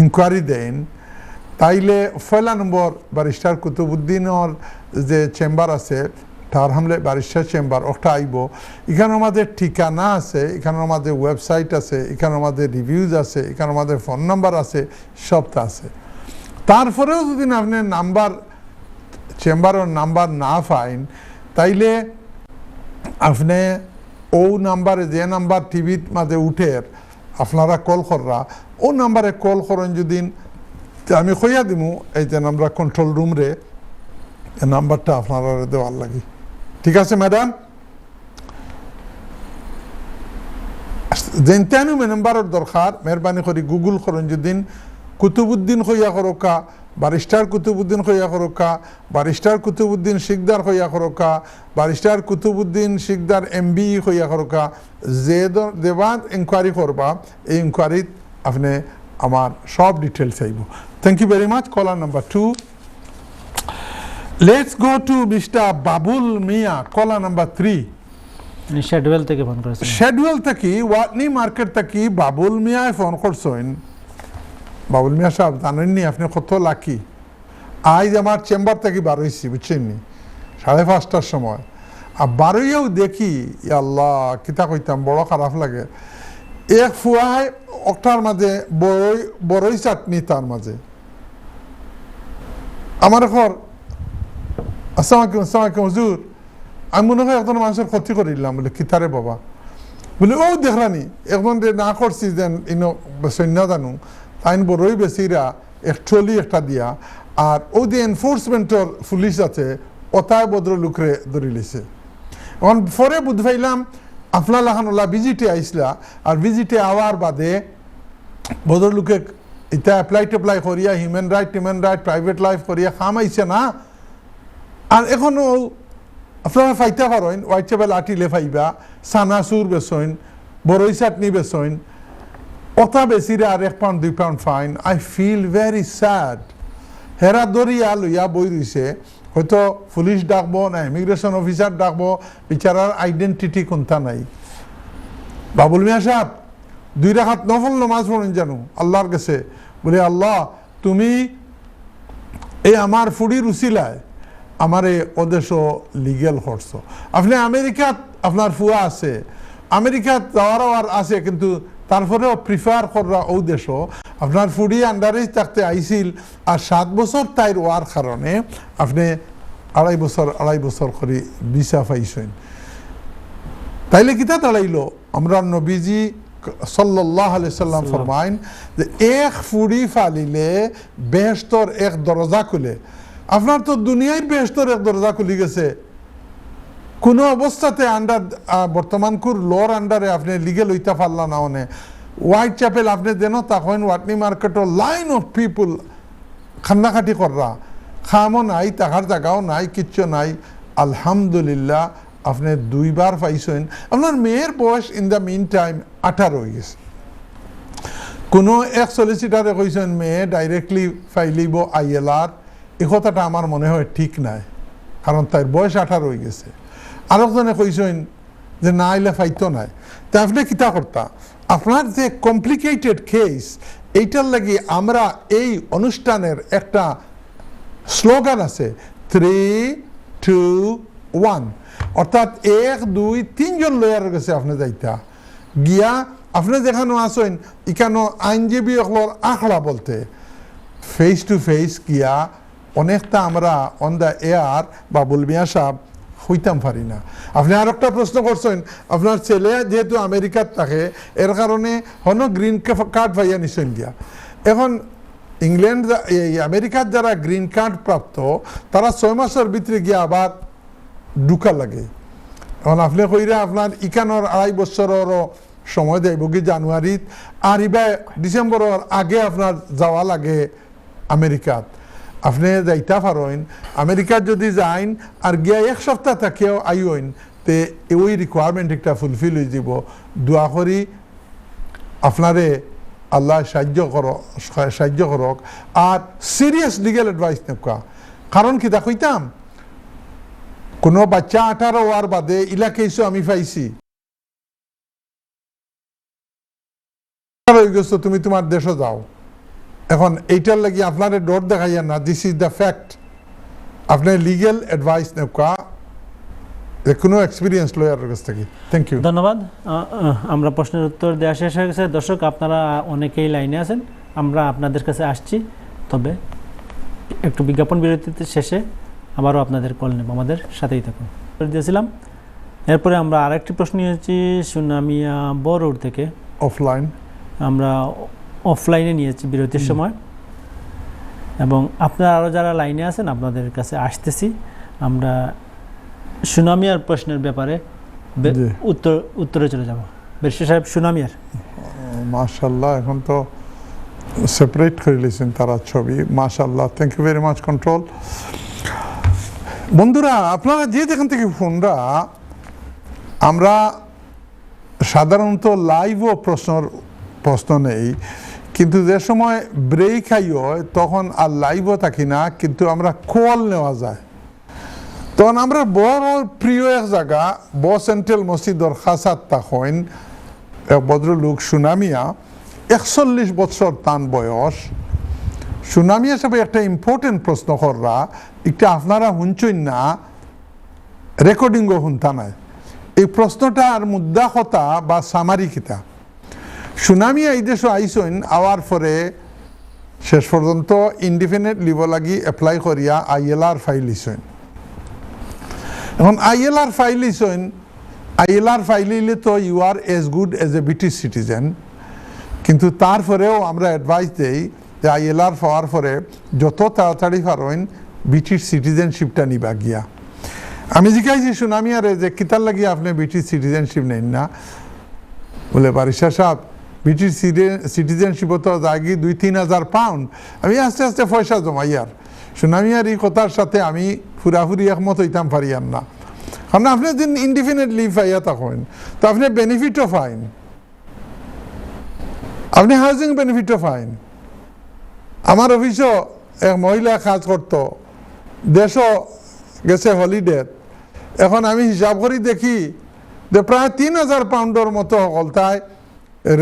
ইনকোয়ারি দেন, তাইলে 1 নম্বর ব্যারিস্টার কুতুবুদ্দিনের যে চেম্বার আছে, তার হামলে ব্যারিস্টার চেম্বার ওটা আইব। এখানে আমাদের ঠিকানা আছে, এখানে আমাদের ওয়েবসাইট আছে, এখানে আমাদের রিভিউজ আছে, এখানে আমাদের ফোন নাম্বার আছে, সবটা আছে। তারপরেও যদি আপনি নাম্বার চেম্বারের নাম্বার না পাইন, তাইলে আপনি ও নাম্বারে, যে নাম্বার টিভির মাঝে উঠের আপনারা কল কররা, ও নাম্বারে কল করেন যদি, আমি কইয়া দিমু এই যে আমরা কন্ট্রোল রুম রে নাম্বারটা আপনারা দেওয়ার লাগি। ঠিক আছে ম্যাডাম? যেনতেনু নাম্বারের দরকার, মেহরবানি করে গুগল করেন যদি কুতুবুদ্দিন হইয়া করোকা, ব্যারিস্টার কুতুবুদ্দিন হইয়া করোকা, ব্যারিস্টার কুতুবুদ্দিন শিকদার হইয়া করোকা, ব্যারিস্টার কুতুবুদ্দিন শিকদার MB হইয়া করোকা, যে দেবাদ ইনকোয়ারি করবা, এই ইনকোয়ারিত আপনি আমার সব ডিটেলস আইব। Thank you very much. Caller number 2, let's go to mister Babul Mia, caller number 3। Shadwell থেকে ফোন করেছেন। শেডওয়েল থেকে, ওয়াটনি মার্কেট থেকে বাবুল মিয়ায় ফোন করছেন। বাবুল মিয়া সাহেব, জানেননি আপনি কত লাকি? আজ আমার চেম্বার থেকে বার হয়েছি, বুঝছেন নি, 5:30টার সময়। আর বারোইয়াও দেখি, আল্লাহ কিতা কইতাম, বড় খারাপ লাগে। এক ফুয়ায় ওটার মাঝে বড়ই চাটনি, তার মাঝে আমার এখন আসসালামাইকুম হুজুর, আমি মনে হয় একজন মানুষের ক্ষতি করিলাম। বলে কিতারে বাবা? বলে ও দেখলানি এখন না করছি যেন ইনো সৈন্য জানু, তাইন বড়ই বেশিরা একচুয়ালি একটা দিয়া, আর ও যে এনফোর্সমেন্টর পুলিশ আছে, ওটাই ভদ্র লোকরে ধরে লিছে। এখন পরে বুঝ পাইলাম আপনার লাখানোলা ভিজিটে আইসলা, আর ভিজিটে আওয়ার বাদে ভদ্রলোকে এটা অ্যাপ্লাই টেপ্লাই করিয়া হিউম্যান রাইট প্রাইভেট লাইফ করিয়া খামাইছে না। আর এখনো আপনারা ফাইতে পারেন হোয়াইট চ্যাপেল আটিলে ফাইবা, সানাসুর বেসইন, বড়ই চাটনি বেসইন, অতা বেশিরে আর 1 pound 2 pound fine. I feel very sad. হেরা দরিয়া লইয়া বই রইছে, হয়তো পুলিশ ডাকবো না ইমিগ্রেশন অফিসার ডাকবো, বিচারার আইডেন্টিটি কোনটা নাই। বাবুল মিয়া সাহেব 2 রাকাত নফল নামাজ পড়েন জানো আল্লাহর কাছে, বলে আল্লাহ তুমি এই আমার ফুডির উসিলায় আমার ওদেশও লিগেল করছো। আপনি আমেরিকাত আপনার ফুয়া আছে, আমেরিকাত যাওয়ার আছে, কিন্তু তারপরেও প্রিফার করা ও দেশও আপনার ফুডি আন্ডারেজ থাকতে আইছিল, আর 7 বছর তাইর ওয়ার কারণে আপনি 2.5 বছর করে ভিসা পাইছেন। তাইলে কিতা দাঁড়াইলো, আমরা নবীজি সাল্লাল্লাহু আলাইহি সাল্লাম ফরমাইন যে এক ফুডি ফালিলে বেহেশতর এক দরজা খুলে। আপনার তো দুনিয়ার বেহেশতর এক দরজা খুলি গেছে। কোনো অবস্থাতে আন্ডার বর্তমান কুর লোর আন্ডারে আপনি লিগেল হইতে পারলা না। অনে হোয়াইট চ্যাপেল আপনি দেন তখন ওয়াটনি মার্কেটও লাইন অফ পিপুল খান্নাখাটি কররা, খামও নাই, টাকার জায়গাও নাই, কিচ্ছু নাই। আলহামদুলিল্লাহ আপনি 2 বার পাইছেন। আপনার মেয়ের বয়স ইন দ্য মিন টাইম 18 হয়ে গেছে। কোনো এক সলিসিটারে কইছেন মেয়ে ডাইরেক্টলি ফাইলিব ILR, এই কথাটা আমার মনে হয় ঠিক নাই, কারণ তার বয়স 18 হয়ে গেছে। আরেকজনে কইছেন যে না আইলে ফাইতো নাই। তা আপনি কিতা করতা, আপনার যে কমপ্লিকেটেড কেস, এইটার লাগি আমরা এই অনুষ্ঠানের একটা স্লোগান আছে 3, 2, 1, অর্থাৎ 1, 2, 3 জন লয়ার গেছে আপনি যাইতা গিয়া আপনি যেখানে আসেন এখানে আইনজীবী হলোর আখড়া বলতে ফেস টু ফেস গিয়া অনেকটা আমরা অন দ্য এয়ার বা বলবিয়া সাহেব হইতাম পারি না। আপনি আর একটা প্রশ্ন করছেন, আপনার ছেলে যেহেতু আমেরিকার থাকে এর কারণে হন গ্রিন কার্ড পাইয়া নিছেন গিয়া। এখন ইংল্যান্ড আমেরিকার যারা গ্রিন কার্ড প্রাপ্ত তারা 6 মাসের ভিতরে গিয়া আবার ঢুকা লাগে। এখন আপনি কইরা আপনার ইকানোর 2.5 বছরেরও সময় দেব কি জানুয়ারিত, আর ইবা ডিসেম্বরের আগে আপনার যাওয়া লাগে আমেরিকাত। আপনি যাইতা পারেন আমেরিকাত যদি যাইন আর গিয়া 1 সপ্তাহ থাকিও আইন তে ওই রিকোয়ারমেন্ট একটা ফুলফিল হয়ে যাব। দোয়া করি আপনারে আল্লাহ সাহায্য করক। আর সিরিয়াস লিগেল অ্যাডভাইস নেকা, কারণ কি তা কইতাম কোনো বাচ্চা 18 হওয়ার বাদে ইলা কেসও আমি পাইছি তুমি তোমার দেশে যাও। এখন এইটার লাগি আপনার ডর দেখাইয়া না, দিস ইজ দ্য ফ্যাক্ট। আপনি লিগেল অ্যাডভাইস নেকা কোনো এক্সপিরিয়েন্স লয়ারের কাছ থেকে। থ্যাংক ইউ, ধন্যবাদ। আমরা প্রশ্নের উত্তর দেওয়া শেষ হয়ে গেছে। দর্শক আপনারা অনেকেই লাইনে আছেন, আমরা আপনাদের কাছে আসছি, তবে একটু বিজ্ঞাপন বিরতিতে শেষে আবারও আপনাদের কল নেব, আমাদের সাথেই থাকুন। দিয়েছিলাম এরপরে আমরা আরেকটি প্রশ্ন নিয়েছি সুনামিয়া বড়ুর থেকে। অফলাইন আমরা অফলাইনে নিয়েছি বিরতির সময়, এবং আপনারা আরও যারা লাইনে আছেন আপনাদের কাছে আসতেছি। আমরা সুনামিয়ার প্রশ্নের ব্যাপারে উত্তরে চলে যাব। বেশি সাহেব সুনামিয়ার মাশাআল্লাহ এখন তো সেপারেট করে লিয়েছেন তারা ছবি, মাশাআল্লাহ, thank you very much control. বন্ধুরা আপনারা যে যেখান থেকে ফোনরা, আমরা সাধারণত লাইভও প্রশ্ন নেই, কিন্তু যে সময় ব্রেক হয় তখন আর লাইভও থাকি না, কিন্তু আমরা কল নেওয়া যায়। তখন আমরা বড় প্রিয় এক জায়গা সেন্ট্রাল মসজিদর খাসাত তখন এক ভদ্রলোক সুনামিয়া 41 বছর তান বয়স। সুনামিয়া সব একটা ইম্পর্টেন্ট প্রশ্ন কররা, একটা আপনারা শুনছেন না, রেকর্ডিংও শুনতা নাই। এই প্রশ্নটার মুদ্রা কথা বা সামারি কিতা। সুনামিয়া এই দেশে আইসেন, আওয়ার পরে শেষ পর্যন্ত ইনডিফিনিট লিভ লাগি এপ্লাই করিয়া ILR ফাইল দিছেন। এখন ILR ফাইল দিছেন, ILR ফাইল দিলে তো you are as good as a British citizen, কিন্তু তারপরেও আমরা অ্যাডভাইস দেই যে ILR পাওয়ার পরে যত তাড়াতাড়ি পারেন ব্রিটিশ সিটিজেনশিপটা নিবা গিয়া। আমি জিজ্ঞাসি সুনামিয়ারে যে কিতার লাগিয়ে আপনি ব্রিটিশ সিটিজেনশিপ নেন না, বলে বারিশা সাহেব ব্রিটিশ সিটিজেনশিপ তো জাগি 2-3 হাজার পাউন্ড আমি আস্তে আস্তে পয়সা জমাই আর সুনামিয়ার এই কথার সাথে আমি পুরাপুরি একমত হইতাম পারিয়াম না, কারণ আপনি যদি ইনডিফিনিট লিভ পাইয়া থাকেন তো আপনি বেনিফিটও পাইন, আপনি হাউজিং বেনিফিটও পাইন। আমার অফিসও এক মহিলা কাজ করতো, দেশও গেছে হলিডে, এখন আমি হিসাব করি দেখি যে প্রায় 3,000 পাউন্ডের মতো হলতায়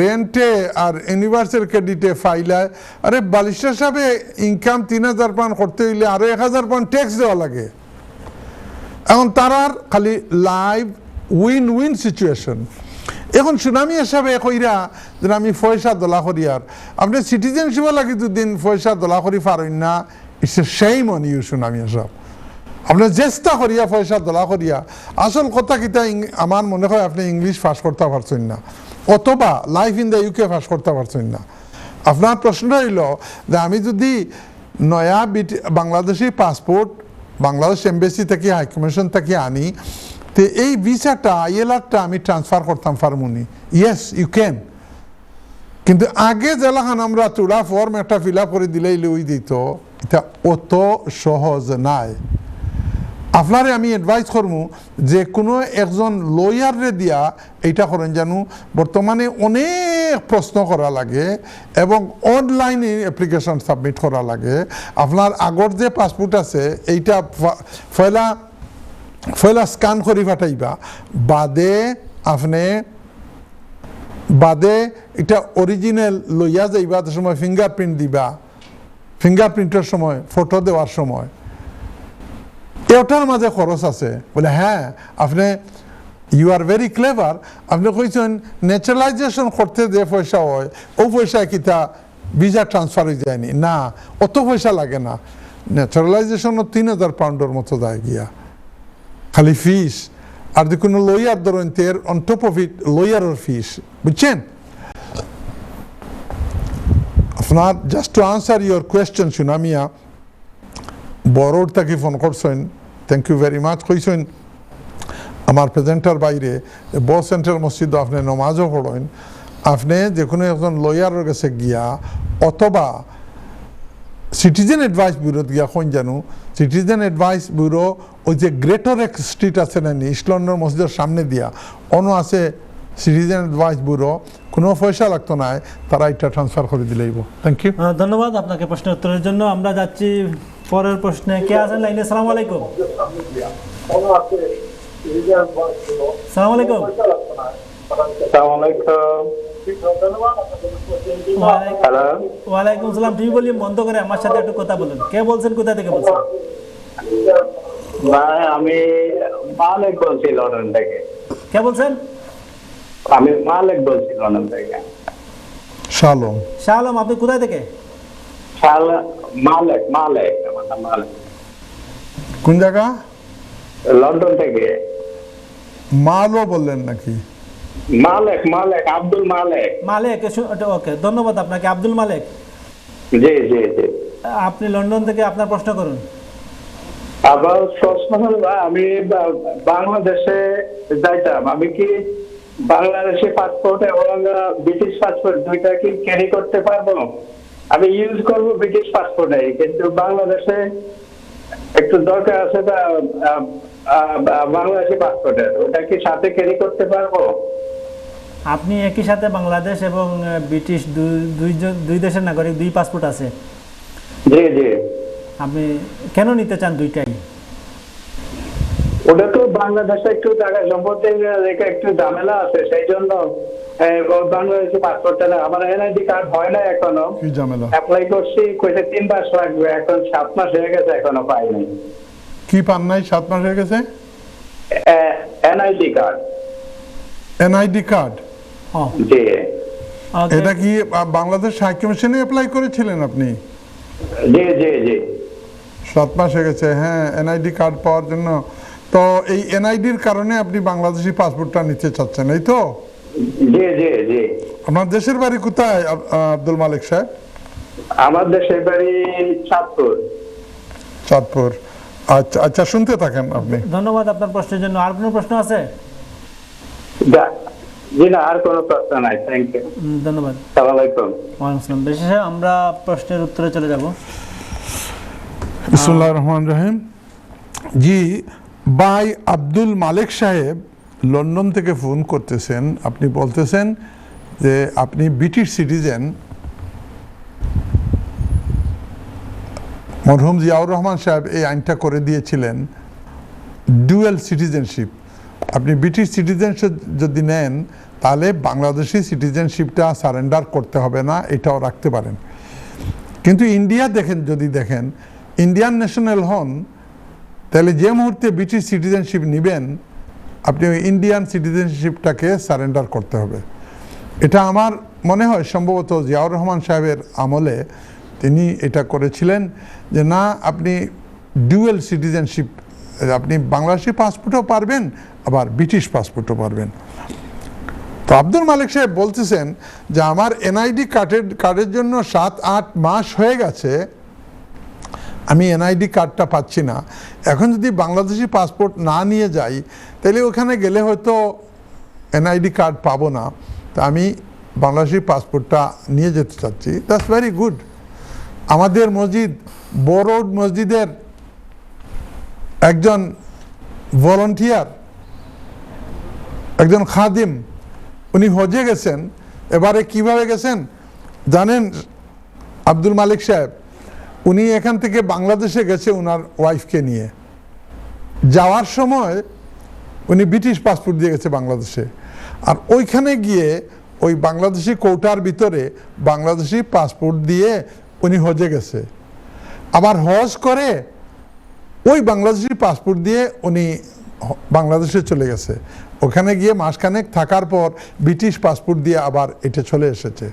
রেন্টে আর ইউনিভার্সের ক্রেডিটে ফাইলায়। আরে বালিস্টার সাহেবে ইনকাম 3,000 পাউন্ড করতে হইলে আরো 1,000 পাউন্ড ট্যাক্স দেওয়া লাগে। এখন তারার খালি লাইভ উইন উইন সিচুয়েশন। এখন সুনামি হিসাবে কইরা যে আমি পয়সা দোলা করি, আর আপনি সিটিজেনশিপও লাগি দুদিন পয়সা দোলা করি পারেন না, it's a shame on you সুনামি হিসাব। আপনার চেষ্টা করিয়া পয়সা দোলা করিয়া আসল কথা কিতা আমার মনে হয় আপনি ইংলিশ পাস করতে পারছেন না, অথবা life in the UK pass করতে পারছেন না। আপনার প্রশ্ন হইল যে আমি যদি নয়া বাংলাদেশি পাসপোর্ট বাংলাদেশ এমবেসি থেকে হাইকমিশন থেকে আনি, তো এই ভিসাটা ILRটা আমি ট্রান্সফার করতাম পারমুনি? ইয়েস ইউ ক্যান, কিন্তু আগে যেলাখান আমরা চূড়া ফর্ম একটা ফিল আপ করে দিলেই লই দিত, এটা অত সহজ নাই। আপনারে আমি অ্যাডভাইস করবো যে কোনো একজন লয়ারে দিয়া এইটা করেন, জানো বর্তমানে অনেক প্রশ্ন করা লাগে এবং অনলাইনে অ্যাপ্লিকেশন সাবমিট করা লাগে। আপনার আগর যে পাসপোর্ট আছে এইটা ফয়লা স্ক্যান করে পাঠাইবা, বাদে এটা অরিজিনাল লইয়া যাইবা, তার সময় ফিঙ্গারপ্রিন্ট দিবা, ফিঙ্গারপ্রিন্টের সময় ফটো দেওয়ার সময় এটার মাঝে খরচ আছে। বলে হ্যাঁ আপনি ইউ আর ভেরি ক্লেভার, আপনি কইছেন ন্যাচারালাইজেশন করতে যে পয়সা হয় ও পয়সায় কিতা ভিসা ট্রান্সফার হয়ে যায়নি, না অত পয়সা লাগে না। ন্যাচারালাইজেশনও 3,000 পাউন্ডের মতো যায় গিয়া খালি ফিস, আর যে কোনো লয়ার ধরেন তের অন টপ অফ ইট লয়ারের ফিস, বুঝছেন? আপনার just to answer your question সুনামিয়া বড়োর থেকে ফোন করছেন, থ্যাংক ইউ ভেরি মাচ। কইছেন আমার প্রেজেন্টার বাইরে বস সেন্টার মসজিদ আপনি নমাজও পড়েন, আপনি যে কোনো একজন লয়ারের কাছে গিয়া অথবা সিটিজেন অ্যাডভাইস ব্যুরোত গিয়া কোন জানো, সিটিজেন অ্যাডভাইস ব্যুরো ওই যে গ্রেটার এক স্ট্রিট আছে না ইস্ট লন্ডন মসজিদের সামনে দিয়া অন্য আছে সিটিজেন অ্যাডভাইস ব্যুরো, কোনো পয়সা লাগতো না, তারা এটা ট্রান্সফার করে দিলেইব। থ্যাংক ইউ, ধন্যবাদ আপনাকে প্রশ্নের উত্তরের জন্য। আমরা যাচ্ছি পরের প্রশ্নে। কে আছেন লাইনে? সালাম আলাইকুম। সালাম আলাইকুম। ওয়ালাইকুম সালাম। টিভি ভলিউম বন্ধ করে আমার সাথে একটু কথা বলুন। কে বলছেন, কোথা থেকে বলছেন? আমি মালিক বলছি লন্ডন থেকে। কে বলছেন? আমি মালিক বলছি লন্ডন থেকে। শালম। শালম, আপনি কোথায় থেকে? মালিক মালিক আমার নাম মালিক। কোন জায়গা? লন্ডন থেকে। মালও বললেন নাকি? মালিক মালিক আব্দুল মালিক। মালিক, ওকে ধন্যবাদ আপনাকে। আব্দুল মালিক, জি জি জি। আপনি লন্ডন থেকে আপনার প্রশ্ন করুন। আবার প্রশ্ন হল, আমি বাংলাদেশে যাইতাম, আমি কি বাংলাদেশি পাসপোর্ট এবং ব্রিটিশ পাসপোর্ট দুইটা কি ক্যারি করতে পারবো? আমি ইউজ করবো ব্রিটিশ পাসপোর্টে, কিন্তু বাংলাদেশে একটু দরকার আছে বাংলাদেশি পাসপোর্টের, ওটা কি সাথে ক্যারি করতে পারবো? আপনি একই সাথে বাংলাদেশ এবং ব্রিটিশ দুই দেশের নাগরিক, দুই পাসপোর্ট আছে। জি জি। আপনি কেন নিতে চান দুইটাই? ওটা তো বাংলাদেশে একটু টাকা সম্পত্তি একটু ঝামেলা আছে, সেই জন্য বাংলাদেশি পাসপোর্টটা না। আমার NID কার্ড হয় না এখনো, কি ঝামেলা? অ্যাপ্লাই করছি, কইতে 3 মাস লাগবে, এখন 7 মাস হয়ে গেছে, এখনো পাই নাই। কি পান নাই? 7 মাস হয়ে গেছে? NID card. NID card? জি। এটা কি বাংলাদেশ হাই কমিশনে অ্যাপ্লাই করেছিলেন আপনি? জি জি জি। 7 মাস হয়ে গেছে, হ্যাঁ NID কার্ড পাওয়ার জন্য। তো এই NIDর কারণে আপনি বাংলাদেশি পাসপোর্টটা নিতে চাচ্ছেন, এই তো? জি জি জি। আপনার দেশের বাড়ি কোথায় আব্দুল মালিক সাহেব? আমার দেশের বাড়ি চাঁদপুর। চাঁদপুর, আচ্ছা আচ্ছা, শুনতে থাকেন আপনি। ধন্যবাদ আপনার প্রশ্নের জন্য। আর কোনো প্রশ্ন আছে? জি না, আর কোনো প্রশ্ন নাই, থ্যাংক ইউ। ধন্যবাদ। আসসালামু আলাইকুম। ওয়ালাইকুম আসসালাম। বিশেষে আমরা প্রশ্নের উত্তরে চলে যাব। বিসমিল্লাহির রহমানির রহিম। জি, ভাই আব্দুল মালিক সাহেব লন্ডন থেকে ফোন করতেছেন। আপনি বলতেছেন যে আপনি ব্রিটিশ সিটিজেন। মরহুম জিয়াউর রহমান সাহেব এই আইনটা করে দিয়েছিলেন, ডুয়েল সিটিজেনশিপ। আপনি ব্রিটিশ সিটিজেনশিপ যদি নেন তাহলে বাংলাদেশি সিটিজেনশিপটা সারেন্ডার করতে হবে না, এটাও রাখতে পারেন। কিন্তু ইন্ডিয়া যদি দেখেন ইন্ডিয়ান ন্যাশনাল হন, তাহলে যে মুহূর্তে ব্রিটিশ সিটিজেনশিপ নেবেন আপনি ওই ইন্ডিয়ান সিটিজেনশিপটাকে সারেন্ডার করতে হবে। এটা আমার মনে হয় সম্ভবত জিয়াউর রহমান সাহেবের আমলে তিনি এটা করেছিলেন যে না, আপনি ডুয়েল সিটিজেনশিপ, আপনি বাংলাদেশি পাসপোর্টও পারবেন আবার ব্রিটিশ পাসপোর্টও পারবেন। তো আব্দুল মালিক সাহেব বলতেছেন যে আমার এনআইডি কার্ডের জন্য 7-8 মাস হয়ে গেছে, আমি এনআইডি কার্ডটা পাচ্ছি না। এখন যদি বাংলাদেশি পাসপোর্ট না নিয়ে যাই তাহলে ওখানে গেলে হয়তো এনআইডি কার্ড পাবো না, তো আমি বাংলাদেশি পাসপোর্টটা নিয়ে যেতে চাচ্ছি। That's very good. আমাদের মসজিদ বোরোড মসজিদের একজন ভলান্টিয়ার, একজন খাদিম, উনি হজে গেছেন। এবারে কিভাবে গেছেন জানেন আব্দুল মালিক সাহেব? উনি এখান থেকে বাংলাদেশে গেছে ওনার ওয়াইফকে নিয়ে। যাওয়ার সময় উনি ব্রিটিশ পাসপোর্ট দিয়ে গেছে বাংলাদেশে, আর ওইখানে গিয়ে ওই বাংলাদেশি কৌটার ভিতরে বাংলাদেশি পাসপোর্ট দিয়ে উনি হজে গেছে। আবার হজ করে ওই বাংলাদেশি পাসপোর্ট দিয়ে উনি বাংলাদেশে চলে গেছে। ওখানে গিয়ে মাসখানেক থাকার পর ব্রিটিশ পাসপোর্ট দিয়ে আবার এটা চলে এসেছে।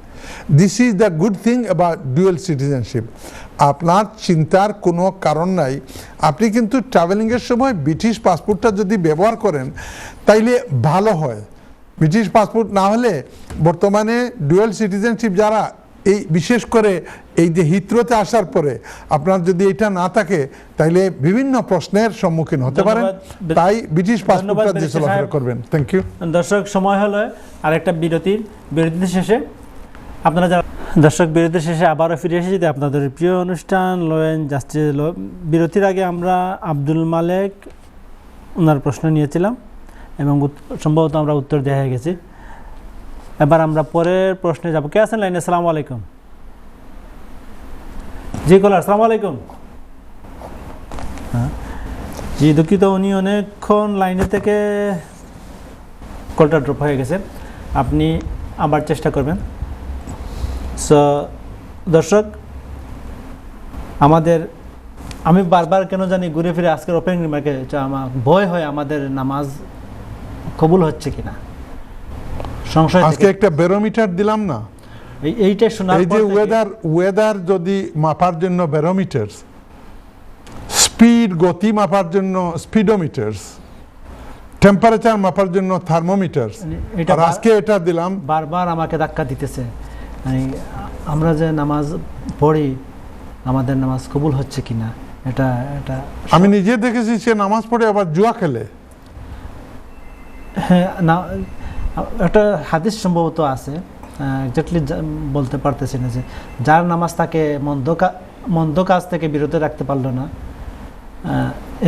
This is the good thing about dual citizenship. আপনার চিন্তার কোনো কারণ নাই। আপনি কিন্তু ট্রাভেলিংয়ের সময় ব্রিটিশ পাসপোর্টটা যদি ব্যবহার করেন তাইলে ভালো হয়। ব্রিটিশ পাসপোর্ট না হলে বর্তমানে ডুয়েল সিটিজেনশিপ যারা, এই বিশেষ করে এই যে হিথ্রোতে আসার পরে আপনার যদি এটা না থাকে তাইলে বিভিন্ন প্রশ্নের সম্মুখীন হতে পারেন। তাই ব্রিটিশ পাসপোর্টটা দিয়ে চলাফেরা করবেন। Thank you. দর্শক, সময় হলো আরেকটা বিরতির শেষে আপনারা যারা দর্শক, বিরতির শেষে আবারও ফিরে এসেছি আপনাদের প্রিয় অনুষ্ঠান ল অ্যান্ড জাস্টিস। বিরতির আগে আমরা আব্দুল মালেক ওনার প্রশ্ন নিয়েছিলাম এবং সম্ভবত আমরা উত্তর দেওয়া হয়ে গেছি। এবার আমরা পরের প্রশ্নে যাব। কে আছেন লাইনে? আসসালামু আলাইকুম। জি কলার, আসসালামু আলাইকুম। হ্যাঁ জি, দুঃখিত, উনি অনেকক্ষণ লাইনে থেকে কলটা ড্রপ হয়ে গেছে। আপনি আবার চেষ্টা করবেন। সো দর্শক, আমি বারবার কেন জানি ঘুরে ফিরে আজকের ওপেনিং রিমার্কে আমার ভয় হয় আমাদের নামাজ কবুল হচ্ছে কিনা সংশয়। আজকে একটা ব্যারোমিটার দিলাম না, এইটা শোনার এই যে ওয়েদার যদি মাপার জন্য ব্যারোমিটারস, স্পিড গতি মাপার জন্য স্পিডোমিটারস, টেম্পারেচার মাপার জন্য থার্মোমিটারস, আর আজকে এটা দিলাম। বারবার আমাকে ধাক্কা দিতেছে। আমরা যে নামাজ পড়ি আমাদের নামাজ কবুল হচ্ছে কিনা এটা আমি নিজে দেখেছি সে নামাজ পড়ে আবার জুয়া খেলে। হ্যাঁ, না, একটা হাদিস সম্ভবত আছে, এক্স্যাক্টলি বলতে পারতেছি না, যে যার নামাজ তাকে মন্দ কাজ থেকে বিরত রাখতে পারলো না,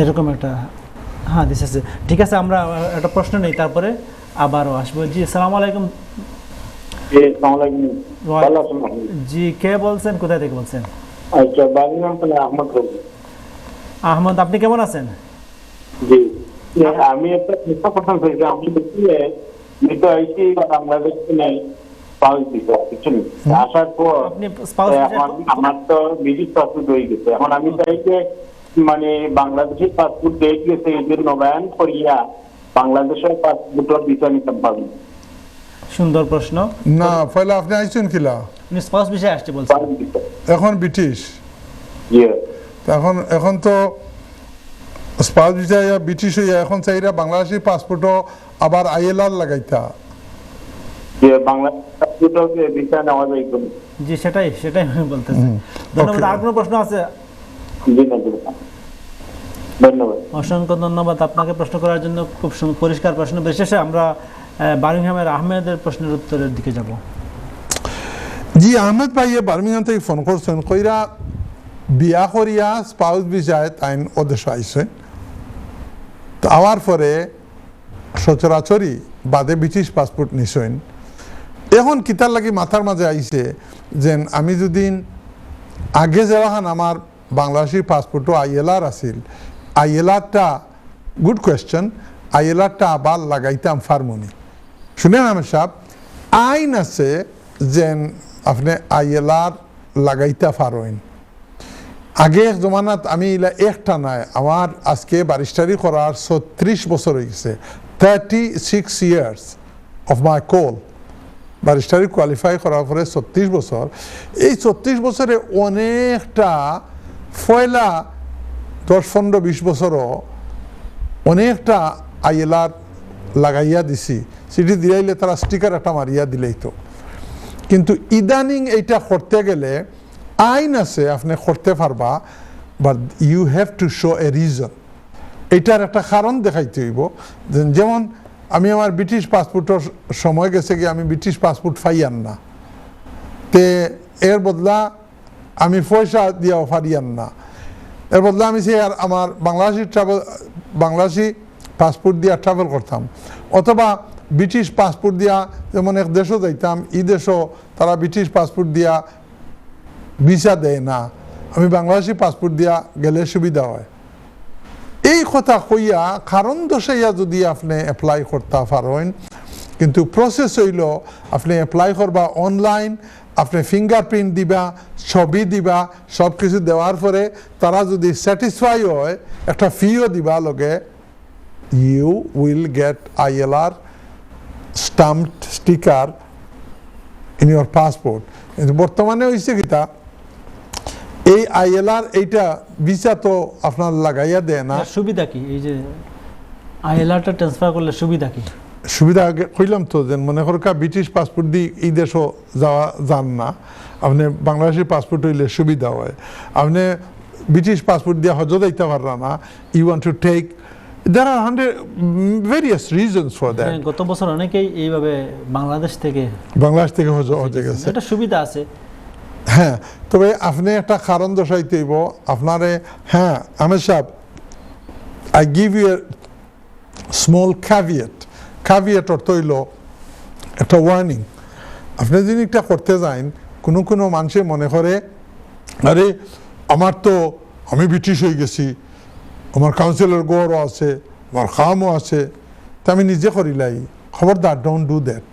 এরকম একটা হাদিস আছে। ঠিক আছে, আমরা একটা প্রশ্ন নেই, তারপরে আবারও আসবো। জি, আসসালামু আলাইকুম। জি, কে বলছেন, কোথায় থেকে বলছেন? আহমদ, আপনি কেমন আছেন? জি, আমি একটা কথা বলছি। আমি বাংলাদেশে নেই, আসার পর আমার তো ব্রিটিশ পাসপোর্ট হয়ে গেছে। এখন আমি চাই যে মানে বাংলাদেশের পাসপোর্ট ডেট গেছে, এই যে নবায়ন করিয়া বাংলাদেশের পাসপোর্ট ভিসা নিতাম পারি। সুন্দর প্রশ্ন। না, পয়লা আপনি আইছেন কিলা? উনি স্পাউস বিষয়ে আসছে বলছেন। এখন ব্রিটিশ, এখন তো স্পাউস ভিসা ব্রিটিশ হইয়া এখন চাইরা বাংলাদেশি পাসপোর্টও আবার আইএলআর লাগাইতা। জি, সেটাই আমি বলতেছি। ধন্যবাদ। আর কোনো প্রশ্ন আছে? ধন্যবাদ, অসংখ্য ধন্যবাদ আপনাকে প্রশ্ন করার জন্য। খুব পরিষ্কার প্রশ্ন। বিশেষে আমরা বার্মিংহামের আহমেদের প্রশ্নের উত্তরের দিকে যাব। জি, আহমেদ ভাইয়ে বার্মিংহাম থেকে ফোন করছেন, কইরা বিয়া করিয়া স্পাউস ভিসায় তাইন ওদেশ আইসে, তো আওয়ার পরে সচরাচরই বাদে ব্রিটিশ পাসপোর্ট নিছেন। এখন কিতার লাগি মাথার মাঝে আইছে যে আমি যদি আগে যেরকম আমার বাংলাদেশি পাসপোর্টও আইএলআর আছিল, আইএলআরটা গুড কোয়েশ্চেন, আইএলআরটা আবার লাগাইতাম ফার্মনি। শুনেন আহমেদ সাহেব, আইন আছে যে আপনি আইএলআর লাগাইতে পারেন। আগে এক জমানাত আমি ইলা একটা নাই, আমার আজকে ব্যারিস্টারি করার 36 বছর হয়ে গেছে, 36 years of my call, ব্যারিস্টারি কোয়ালিফাই করার পরে 36 বছর। এই 36 বছরে অনেকটা ফয়লা 10-15-20 বছরও অনেকটা আইএলআর লাগাইয়া দিছি, সিটি দিলাইলে তারা স্টিকার একটা মারিয়া দিলেই তো। কিন্তু ইদানিং এইটা করতে গেলে আইন আছে, আপনি করতে পারবা, but you have to show a reason. এটার একটা কারণ দেখাইতে হইব। যেমন আমি আমার ব্রিটিশ পাসপোর্টের সময় গেছে গিয়ে আমি ব্রিটিশ পাসপোর্ট পাইয়ান না, তে এর বদলা আমি পয়সা দিয়াও পারিয়ান না, এর বদলা আমি সে আর আমার বাংলাদেশি পাসপোর্ট দিয়া ট্রাভেল করতাম, অথবা ব্রিটিশ পাসপোর্ট দিয়া যেমন এক দেশও যাইতাম, এই দেশও তারা ব্রিটিশ পাসপোর্ট দিয়া ভিসা দেয় না, আমি বাংলাদেশি পাসপোর্ট দিয়া গেলে সুবিধা হয়। এই কথা কইয়া কারণ দশাইয়া যদি আপনি অ্যাপ্লাই করতে পারেন, কিন্তু প্রসেস হইল আপনি অ্যাপ্লাই করবা অনলাইন, আপনি ফিঙ্গারপ্রিন্ট দিবা, ছবি দিবা, সব কিছু দেওয়ার পরে তারা যদি স্যাটিসফাই হয় একটা ফিও দিবা লগে, you will get ILR stamped sticker in your passport. কিন্তু বর্তমানে হয়েছে কিতা, এই আইএলআর এইটা ভিসা তো আপনার লাগাইয়া দেয় না। সুবিধা কি এই যে আইএলআরটা ট্রান্সফার করলে সুবিধা কি? সুবিধা আগে কইলাম তো, যে মনে করকা ব্রিটিশ পাসপোর্ট দিয়ে এই দেশও যান না, আপনি বাংলাদেশি পাসপোর্ট হইলে সুবিধা হয়। আপনি ব্রিটিশ পাসপোর্ট দিয়ে হজ যাইতে পারবেন না, you want to take, there are various reasons for that. গত বছর অনেকেই এইভাবে বাংলাদেশ থেকে হজে গেছে, এটা সুবিধা আছে। হ্যাঁ, তবে আপনি একটা কারণ দর্শাইতে হইব আপনারে। হ্যাঁ আহমেদ সাহেব, I give you a small caveat অর্থ হইল একটা ওয়ার্নিং। আপনি যদি একটা করতে যান, কোনো মানুষে মনে করে আরে আমি ব্রিটিশ হয়ে গেছি, আমার কাউন্সিলর গড়ও আছে, আমার খামও আছে, তা আমি নিজে করিলাই। খবরদার, ডোন্ট ডু দ্যাট।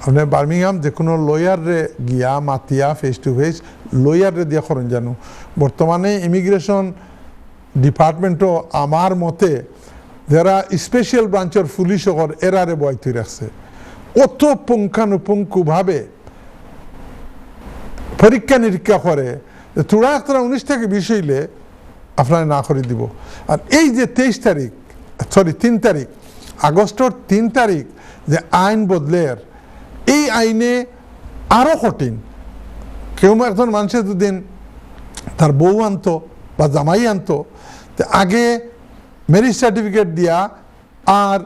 আপনি বার্মিংহাম যে কোনো লয়ারে গিয়া মাতিয়া ফেস টু ফেস লয়ারে দিয়া করেন জানো। বর্তমানে ইমিগ্রেশন ডিপার্টমেন্টও আমার মতে যারা স্পেশাল ব্রাঞ্চের পুলিশ এরারে বয়তি রাখছে, অত পুঙ্খানুপুঙ্খুভাবে পরীক্ষা নিরীক্ষা করে, তোরা 19 থেকে 20 হইলে আপনার না করে দিব। আর এই যে 3 তারিখ আগস্টের 3 তারিখ যে আইন বদলের, এই আইনে আরো কঠিন। কেউ একজন মানুষের দুদিন তার বউ আনতো বা জামাই আনতো, আগে ম্যারেজ সার্টিফিকেট দিয়া আর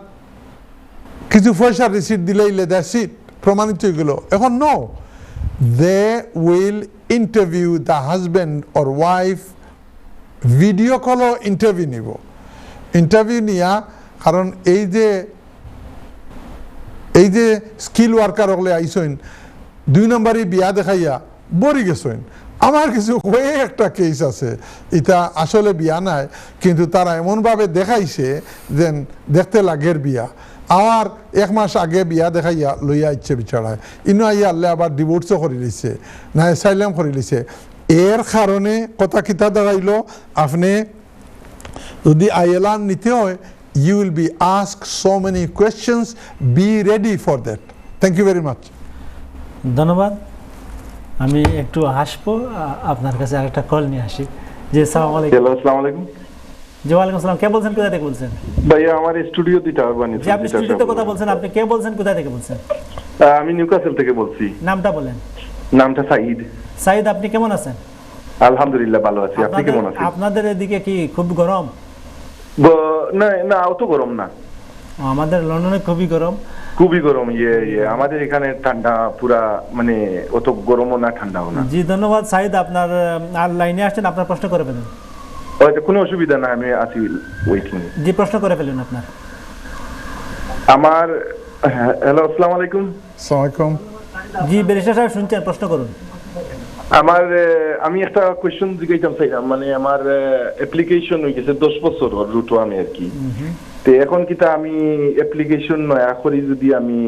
কিছু পয়সার রিসিট দিলেই দ্যাটস ইট, প্রমাণিত হয়ে গেল। এখন no, they will interview the husband or wife, video কলও ইন্টারভিউ নিয়া, কারণ এই যে স্কিল ওয়ার্কার হলে আইসইন 2 নম্বরই বিয়া দেখাইয়া বরি গেছেন। আমার কিছু হয়ে একটা কেস আছে, এটা আসলে বিয়া নাই, কিন্তু তারা এমনভাবে দেখাইছে যে দেখতে লাগের বিয়া, আর 1 মাস আগে বিয়া দেখাইয়া লইয়া ইচ্ছে বিচারায়, ইনো আইয়া আল্লাহ আবার ডিভোর্সও করে লিছে, না অ্যাসাইলাম করে লিছে। এর কারণে কথা কিতা দাঁড়াইল, আপনি যদি আইএলআর নিতে হয়, you will be asked so many questions, be ready for that. Thank you very much. ধন্যবাদ। আমি একটু হাসবো, আপনার কাছে আরেকটা কল নিয়ে আসি। জি, আসসালামু আলাইকুম। হ্যালো, আসসালামু আলাইকুম। জি, ওয়ালাইকুম আসসালাম। কে বলছেন, কোথা থেকে বলছেন? ভাইয়া আমার স্টুডিও দুইটা আরবানি। জি, আপনি স্টুডিওতে কথা বলছেন, আপনি কে বলছেন, কোথা থেকে বলছেন? আমি নিউক্যাসল থেকে বলছি। নামটা বলেন। নামটা সাঈদ। সাঈদ, আপনি কেমন আছেন? আলহামদুলিল্লাহ ভালো আছি, আপনি কেমন আছেন? আপনাদের এদিকে কি খুব গরম? না, অত গরম না। আমাদের লন্ডনে খুবই গরম। খুবই গরম, আমাদের এখানে ঠান্ডা পুরা, মানে অত গরমও না ঠান্ডাও না। জি ধন্যবাদ সাইদ, আপনার আর লাইনে আসছেন, আপনার প্রশ্ন করে ফেলুন। হয়তো কোনো অসুবিধা না, আমি আছি ওয়েটিং। জি প্রশ্ন করে ফেলুন আপনার। আমার হ্যালো, আসসালামু আলাইকুম। আসসালামু আলাইকুম। জি ব্যারিস্টার সাহেব শুনছেন, প্রশ্ন করুন। আমি একটা কোয়েশ্চেন জিজ্ঞাসা চাইলাম, মানে আমার অ্যাপ্লিকেশন হয়ে গেছে 10 বছর রুটো আমি আর কি। তো এখন কি তা আমি অ্যাপ্লিকেশন নয়া করি, যদি আমি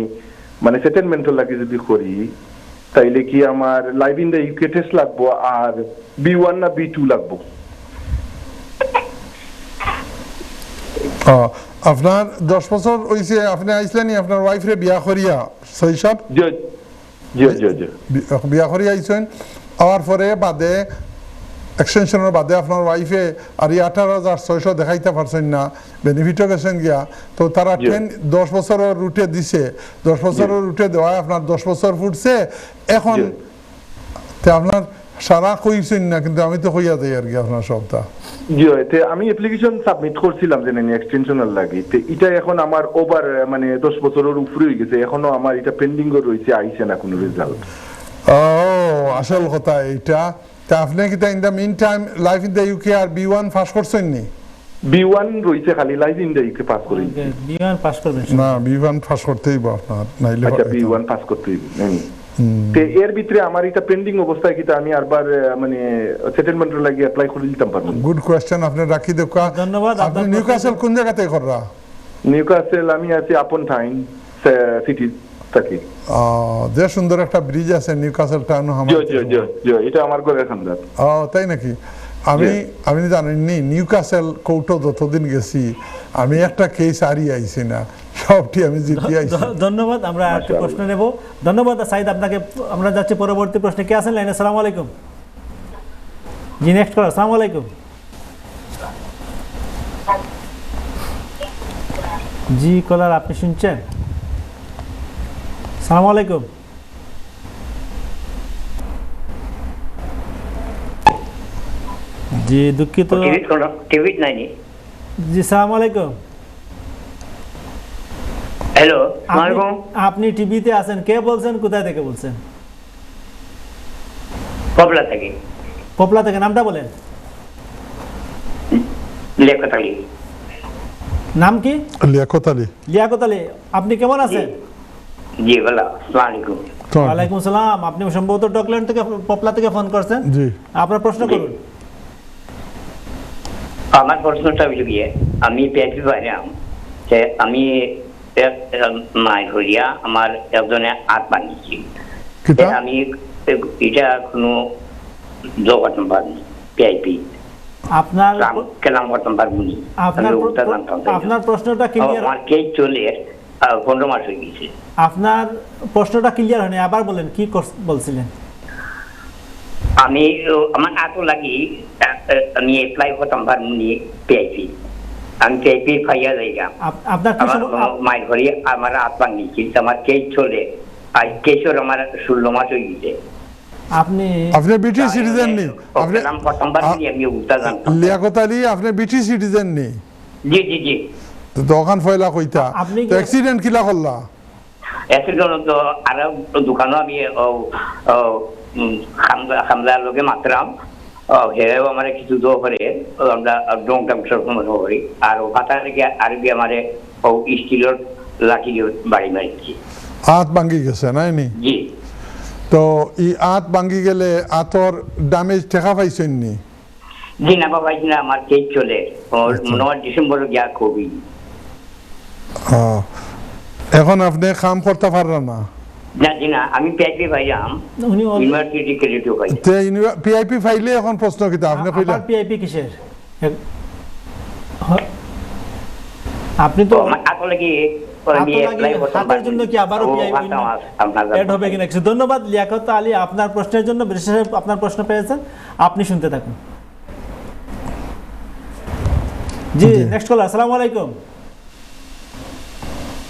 মানে সেটেলমেন্টের লাগে যদি করি, তাইলে কি আমার live in the UK test লাগবো আর B1 না B2 লাগবো? আপনার 10 বছর হইছে, আপনি আইসলেনি আপনার ওয়াইফরে বিয়া করিয়া, সহি সাহেব? জি জি জি জি। বিয়া করিয়া আইছেন, হওয়ার পরে বাদে এক্সটেনশনের বাদে আপনার ওয়াইফে আর 18,600 দেখাইতে পারছেন না, বেনিফিটও গেছেন গিয়া, তো তারা 10 বছরের রুটে দিছে, 10 বছরের রুটে দেওয়ায় আপনার 10 বছর ফুটছে এখন। তো আপনার সারা কইছেন না, কিন্তু আমি তো কইয়া দেই আর কি আপনার সবটা। জি, আমি অ্যাপ্লিকেশন সাবমিট করছিলাম যে এক্সটেনশনের লাগি, তো এটা এখন আমার ওভার মানে 10 বছরের উপরে হয়ে গেছে, এখনো আমার এটা পেন্ডিং রয়েছে, আইছে না কোনো রেজাল্ট। ও আসল কথা এইটা। তা আপনি কি in the meantime life in the UK আর B1 পাস করছেন নি? B1 রয়েছে, খালি live in the UK pass করি। B1 পাস করবেন না, B1 পাস করতেই বা আপনার নাইলে। আচ্ছা, B1 পাস করতে হইবে। তে এর ভিতরে আমার এটা পেন্ডিং অবস্থায় কি আমি আরবার মানে সেটেলমেন্টের লাগি অ্যাপ্লাই করে দিতাম পারবো? গুড কোয়েশ্চেন, আপনি রাখি দেখা। ধন্যবাদ। আপনি নিউক্যাসল কোন জায়গাতে কররা? নিউক্যাসল আমি আছি আপন টাইম সিটি থাকি। যে সুন্দর একটা ব্রিজ আছে নিউক্যাসল টাউন জি জি জি জি, এটা আমার ঘরের খান্দার। তাই নাকি? আমি জানেননি নিউক্যাসল কোর্টও যতদিন গেছি আমি একটা কেস হারিয়ে আইছি না, সবটি আমি জিতে আইছি। ধন্যবাদ। আমরা একটা প্রশ্ন নেব। ধন্যবাদ সাইদ আপনাকে। আমরা যাচ্ছি পরবর্তী প্রশ্নে। কে আছেন লাইনে? আসসালামু আলাইকুম। জি নেক্সট কল। আসসালামু আলাইকুম। জি কলার, আপনি শুনছেন? আসসালামু আলাইকুম। জি দুঃখিত। জি সালামু আলাইকুম। হ্যালো, আপনি টিভিতে আছেন, কে বলছেন, কোথায় থেকে বলছেন? পপলা থেকে। পপলা থেকে, নামটা বলেন। লিয়াকত আলী। নাম কি? লিয়াকত আলী। লিয়াকত আলী, আপনি কেমন আছেন? জি ভালো, আসসালামু আলাইকুম। ওয়ালাইকুম সালাম। আপনি সম্ভবত ডকল্যান্ড থেকে, পপলা থেকে ফোন করছেন। জি, আপনার প্রশ্ন করুন। আমার প্রশ্নটা হইল গিয়ে, আমি পেয়েছি বাইরাম যে আমি মায়ের হইয়া আমার একজনে হাত বানিয়েছি, আমি এটা কোনো যোগ করতে পারিনি, পিআইপি আপনার কেলাম করতে পারবনি। আপনার প্রশ্নটা ক্লিয়ার? আমার কেস চলে 15 মাস হয়ে গেছে। আপনার প্রশ্নটা ক্লিয়ার হয়নি, আবার বলেন কি বলছিলেন? আমি আমার আতো লাগি আমি অ্যাপ্লাই করতাম পারবনি পিআইপি, আমি পিআইপি পাইয়া যাইগা। আপনার মায়ের ঘরে আমার হাত ভাঙিয়েছি, আমার কেস চলে, আর কেসর আমার 16 মাস হয়ে গেছে। আপনি ব্রিটিশ সিটিজেন নি? লিয়াকত আলী, আপনি ব্রিটিশ সিটিজেন নি? জি জি জি। দোকান ফয়লা কইতা, তো অ্যাক্সিডেন্ট কিলা করলা? অ্যাক্সিডেন্ট তো আর দোকানও আমি খামদার লোকে মাত্রাম, হেও আমার কিছু দো করে আমরা ডং টাম সরকম করি, আর পাতা থেকে আর কি আমার স্টিলের লাঠি বাড়ি মারিছি। হাত ভাঙ্গি গেছে নাই নি? জি। তো এই হাত ভাঙ্গি গেলে হাতর ড্যামেজ টেকা পাইছেন নি? জি না বাবা, না আমার কেস চলে, মনে হয় ডিসেম্বরে গিয়া কবি। এখন আপনি কাম করতে পারলেন না? না জি না, আমি পিআইপি পাইলাম, ইউনিভার্সিটি ক্রেডিটও পাই। তে পিআইপি ফাইলে এখন প্রশ্ন কিতা আপনি কইলেন? পিআইপি কিসের? আপনি তো আসলে কি হাতের জন্য কি আবারও পিআইপি এড হবে কিনা? ধন্যবাদ লিয়াকত আলী, আপনার প্রশ্নের জন্য বিশেষ আপনার প্রশ্ন পেয়েছেন, আপনি শুনতে থাকুন। জি নেক্সট কলার। আসসালামু আলাইকুম।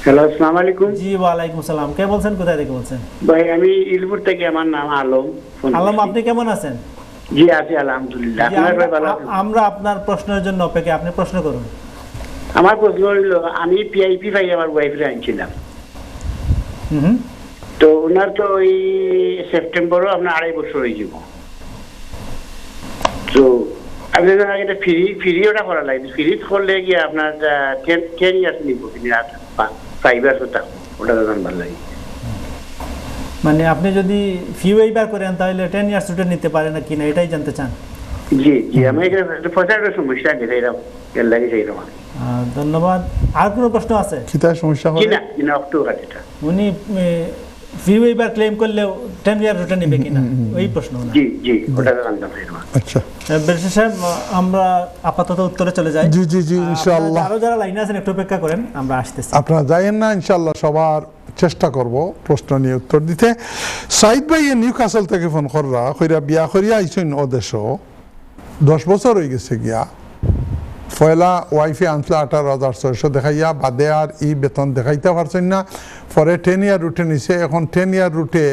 হ্যালো, আসসালামু আলাইকুম। জি ওয়ালাইকুম সালাম। কে বলছেন, কোথায় থেকে বলছেন? ভাই আমি ইলপুর থেকে, আমার নাম আলম। আলম, আপনি কেমন আছেন? জি আছি আলহামদুলিল্লাহ। আপনার ভাই ভালো আছেন? আমরা আপনার প্রশ্নের জন্য অপেক্ষা, আপনি প্রশ্ন করুন। আমার প্রশ্ন হলো, আমি পিআইপি ভাই আমার ওয়াইফরে আনছিলাম। তো ওনার তো ওই সেপ্টেম্বরও আপনার 2.5 বছর হয়ে যাব। তো আমি আগে ফ্রি ওটা করা লাগে, ফ্রি করলে কি আপনার 10 ইয়ার্স নিব কিনা 5 ইয়ার্স ওটা জানবার লাগে। মানে আপনি যদি ফি ওয়েবার করেন তাহলে 10 ইয়ার্স রুটে নিতে পারেন না কিনা এটাই জানতে চান? জি জি, আমি এখানে পয়সার সমস্যা আছে, এর লাগে সেইরকম। ধন্যবাদ। আর কোনো প্রশ্ন আছে? কিতা সমস্যা হবে কিনা অক্টোবর এটা উনি ফি ওয়েবার ক্লেম করলে 10 ইয়ার রুটে নেবে কিনা ওই প্রশ্ন। জি জি, ওটা জানতাম সেইরকম। আচ্ছা বেশি সাহেব, আমরা আপাতত উত্তরে চলে যাই। জি জি জি, ইনশাআল্লাহ। আরো যারা লাইনে আছেন একটু অপেক্ষা করেন, আমরা আসতেছি। আপনারা যাইয়েন না, ইনশাআল্লাহ সবার চেষ্টা করব প্রশ্ন নিয়ে উত্তর দিতে। সাইদ ভাই নিউ কাসল থেকে ফোন কইরা বিয়া করিয়া আইছেন ও দেশ, 10 বছর হয়ে গেছে গিয়া। পয়লা ওয়াইফে আনছিল 18,600 দেখাইয়া, বাদে আর ই বেতন দেখাইতে পারছেন না। পরে 10 ইয়ার রুটে নিছে। এখন 10 ইয়ার রুটে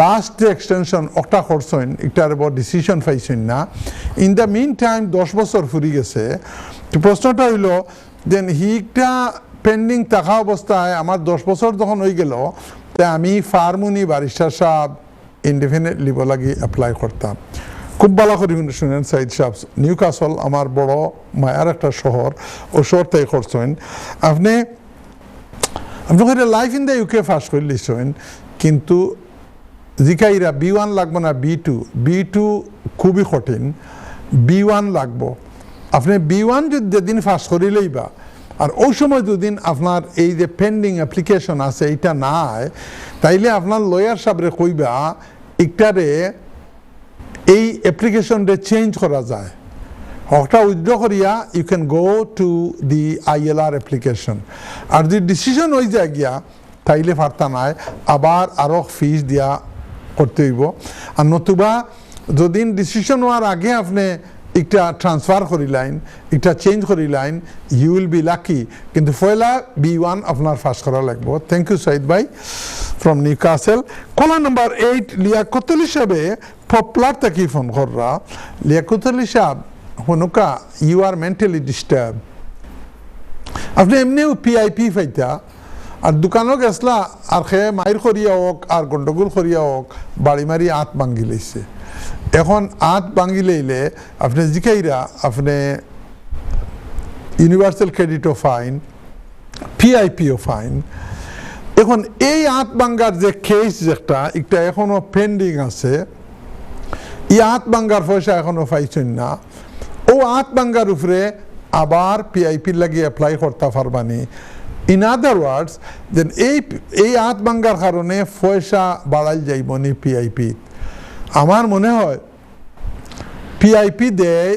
লাস্ট যে এক্সটেনশন ওটা করছেন, এটার বড় ডিসিশন পাইছেন না। ইন দ্য মিন টাইম 10 বছর ফুরি গেছে। তো প্রশ্নটা হইল দেন হিটা পেন্ডিং থাকা অবস্থায় আমার 10 বছর যখন হয়ে গেল, তাই আমি ফার্মুনি ব্যারিস্টার সাহেব ইনডিফিনিট লিভ লাগি অ্যাপ্লাই করতাম। খুব ভালো করে শুনেন সাইদ সাহেব, নিউ কাসল আমার বড় মায়ার একটা শহর, ও শহর থেকে করছেন আপনি। Life in the UK first করে লিখছেন, কিন্তু জিকাইরা B1 লাগবো না B2 খুবই কঠিন, B1 লাগবো। আপনি B1 যদি যেদিন ফার্স্ট করিলেই বা, আর ওই সময় দুদিন আপনার এই যে পেন্ডিং অ্যাপ্লিকেশন আছে এইটা নাই, তাইলে আপনার লয়ার সাহেবরে কইবা একটারে এই অ্যাপ্লিকেশনটা চেঞ্জ করা যায়, ওটা উইথড্র করিয়া you can go to the ILR application. আর যদি ডিসিশন হয়ে যায় গিয়া তাইলে পারতা নাই, আবার আরও ফিস দিয়া করতে হইব। আর নতুবা যদি ডিসিশন হওয়ার আগে আপনি একটা ট্রান্সফার করিলেন, একটা চেঞ্জ করিলেন, ইউ উইল বি লাকি। কিন্তু পয়লা B1 আপনার ফার্স্ট করা লাগবে। থ্যাংক ইউ সাইদ ভাই ফ্রম নিউ কাসেল। কলা নাম্বার 8 লিয়াকত আলী সাহেবে পপলার থেকে ফোন কররা। লিয়াকত আলী সাহেব হনুকা, ইউ আর মেন্টালি ডিস্টার্ব। আপনি এমনিও PIP পাইতা, আর দোকানও গেছলা আর খেয়ে মাইর করিয়া হোক আর গন্ডগোল করিয়া হোক বাড়ি মারি আত ভাঙ্গি লইছে। এখন আত ভাঙ্গি লইলে আপনি জিকাইরা আপনি ইউনিভার্সাল ক্রেডিটও ফাইন, PIPও ফাইন। এখন এই আত ভাঙ্গার যে কেস যেটা একটা এখনো পেন্ডিং আছে, এই আত ভাঙ্গার পয়সা এখনো পাইছেন না, ও আত ভাঙ্গার উপরে আবার PIP লাগিয়ে অ্যাপ্লাই করতে পারবানি। ইন আদার ওয়ার্ডস দেন এই আত ভাঙ্গার কারণে পয়সা বাড়াই যাইবনি PIP। আমার মনে হয় PIP দেয়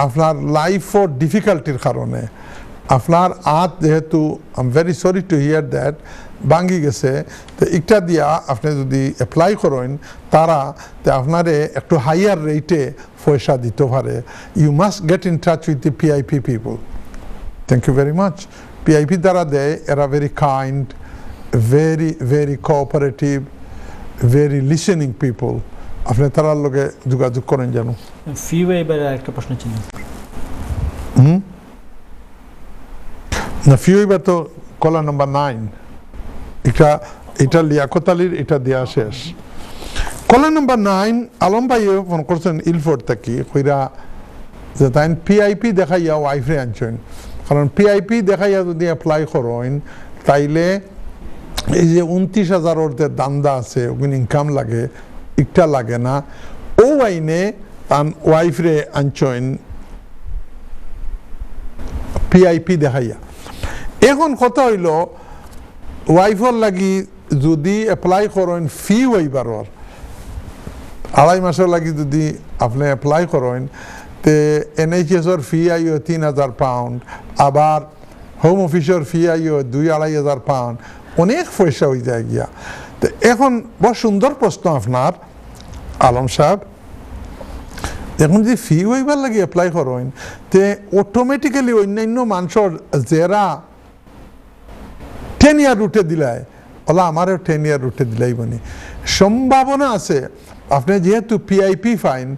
আপনার লাইফ ও ডিফিকাল্টির কারণে। আপনার আত যেহেতু I am very sorry to hear that ভাঙ্গি গেছে, তো একটা দিয়া আপনি যদি অ্যাপ্লাই করেন তারা তো আপনারে একটু হাইয়ার রেটে পয়সা দিতে পারে। You must get in touch with the PIP people. Thank you very much. PIP দ্বারা দেয়, এরা very kind, very cooperative, very listening people. আপনি তারার লগে যোগাযোগ করেন জানো। ফি ওয়েবার একটা প্রশ্ন ছিল। না, ফি ওয়েবার তো কলা নাম্বার 9, এটা লিয়াকত আলীর, এটা দেওয়া শেষ। কলা নাম্বার 9 আলম ভাই ফোন করছেন ইলফোর্ড থেকে, কইরা যে তাই PIP দেখাইয়া ওয়াইফরে আনছেন। কারণ PIP দেখাইয়া যদি অ্যাপ্লাই করেন তাইলে এই যে 29,000 যে দান্দা আছে ওগুলো ইনকাম লাগে, একটা লাগে না। ও আইনে তান ওয়াইফরে আনছেন PIP দেখাইয়া। এখন কথা হইল ওয়াইফর লাগি যদি অ্যাপ্লাই করেন ফি ওয়াইবারর 2.5 মাসের লাগি যদি আপনি অ্যাপ্লাই করেন, তে NHSর ফি আইও 3,000 পাউন্ড, আবার হোম অফিসের ফি আইও 2,000-2,500 পাউন্ড, অনেক পয়সা হয়ে যায় গিয়া। তো এখন বড় সুন্দর প্রশ্ন আপনার আলম সাহেব, এখন যদি ফি ওয়াইবার লাগে অ্যাপ্লাই করেন, তে অটোমেটিক্যালি অন্যান্য মানুষের যারা 10 ইয়ার রুটে দিলায় ওলা আমারও 10 ইয়ার রুটে দিলাই বনি সম্ভাবনা আছে। আপনি যেহেতু PIP ফাইন,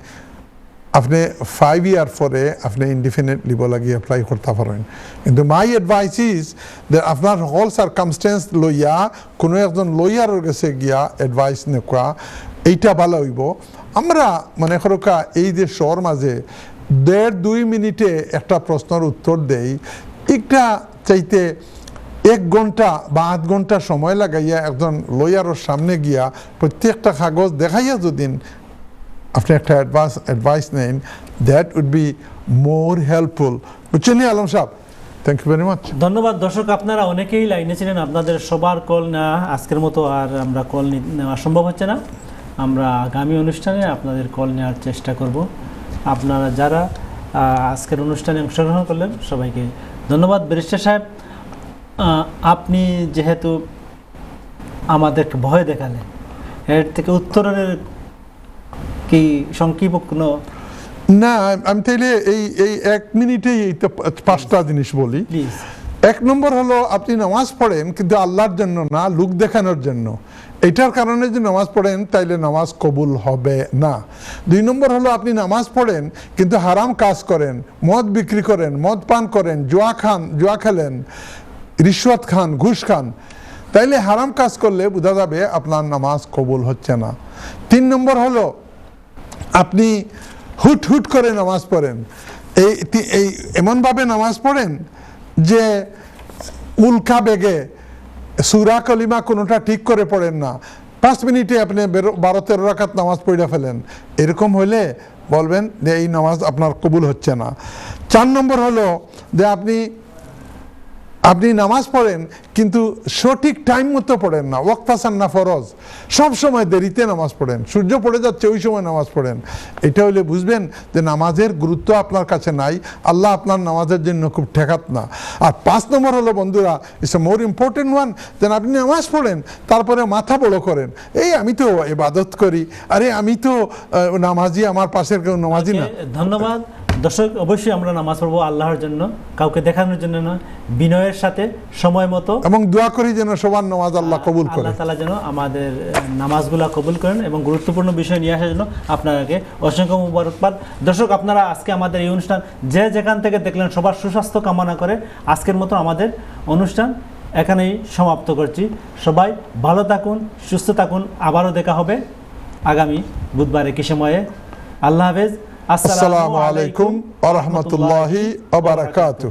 আপনি 5 ইয়ার পরে আপনি ইনডিফিনিট লিভ লাগি এপ্লাই করতে পারেন কিন্তু মাই অ্যাডভাইস ইজ যে আপনার হোল সার্কামস্টেন্স লইয়া কোনো একজন লয়ারের কাছে গিয়া অ্যাডভাইস নেওয়া এইটা ভালো হইব আমরা মনে করোকা এই যে শোর মাঝে 1.5-2 মিনিটে একটা প্রশ্নের উত্তর দেই একটা চাইতে 1 ঘন্টা বা 8 ঘন্টা সময় লাগাইয়া একজন লয়ারের সামনে গিয়া প্রত্যেকটা কাগজ দেখাইয়া যদি আপনি একটা অ্যাডভাইস নেন that would be more helpful বুঝছেন আলম সাহেব থ্যাংক ইউ ভেরি মাচ ধন্যবাদ দর্শক আপনারা অনেকেই লাইনে ছিলেন আপনাদের সবার কল নেওয়া আজকের মতো আর আমরা কল নেওয়া সম্ভব হচ্ছে না আমরা আগামী অনুষ্ঠানে আপনাদের কল নেওয়ার চেষ্টা করব আপনারা যারা আজকের অনুষ্ঠানে অংশগ্রহণ করলেন সবাইকে ধন্যবাদ ব্যারিস্টার সাহেব আপনি যেহেতু আমাদেরকে ভয় দেখালেন এর থেকে উত্তরের কি সংক্ষিপ্ত না আমি তাইলে এই 1 মিনিটেই এই 5টা জিনিস বলি প্লিজ 1 নম্বর হলো আপনি নামাজ পড়েন কিন্তু আল্লাহর জন্য না লোক দেখানোর জন্য এটার কারণে যে নামাজ পড়েন তাইলে নামাজ কবুল হবে না 2 নম্বর হলো আপনি নামাজ পড়েন কিন্তু হারাম কাজ করেন মদ বিক্রি করেন মদ পান করেন জুয়া খেলেন রিশওয়াত খান ঘুষ খান তাইলে হারাম কাজ করলে বোঝা যাবে আপনার নামাজ কবুল হচ্ছে না 3 নম্বর হলো আপনি হুট হুট করে নামাজ পড়েন এই এমনভাবে নামাজ পড়েন যে উল্কা বেগে সূরা কলিমা কোনোটা ঠিক করে পড়েন না 5 মিনিটে আপনি 12-13 রাকাত নামাজ পড়ে ফেলেন এরকম হলে বলবেন যে এই নামাজ আপনার কবুল হচ্ছে না 4 নম্বর হলো যে আপনি নামাজ পড়েন কিন্তু সঠিক টাইম মতো পড়েন না ওয়াক্ত আসান না ফরজ সব সময় দেরিতে নামাজ পড়েন সূর্য পড়ে যাচ্ছে ওই সময় নামাজ পড়েন এটা হলে বুঝবেন যে নামাজের গুরুত্ব আপনার কাছে নাই আল্লাহ আপনার নামাজের জন্য খুব ঠেকাত না আর 5 নম্বর হলো বন্ধুরা it's a more important one যেন আপনি নামাজ পড়েন তারপরে মাথা বড় করেন এই আমি তো ইবাদত করি আরে আমি তো নামাজি আমার পাশের কেউ নামাজি না ধন্যবাদ দর্শক অবশ্যই আমরা নামাজ পড়বো আল্লাহর জন্য কাউকে দেখানোর জন্য না বিনয়ের সাথে সময় মতো এবং দোয়া করি যেন সবার নামাজ আল্লাহ কবুল করেন আল্লাহ তাআলা যেন আমাদের নামাজগুলো কবুল করেন এবং গুরুত্বপূর্ণ বিষয় নিয়ে আসার জন্য আপনাকে অসংখ্য মুবারকবাদ দর্শক আপনারা আজকে আমাদের এই অনুষ্ঠান যে যেখান থেকে দেখলেন সবার সুস্বাস্থ্য কামনা করে আজকের মতো আমাদের অনুষ্ঠান এখানেই সমাপ্ত করছি সবাই ভালো থাকুন সুস্থ থাকুন আবারও দেখা হবে আগামী বুধবার একই সময়ে আল্লাহ হাফেজ আসসালামু আলাইকুম ওয়া রাহমাতুল্লাহি ওয়া বারাকাতুহু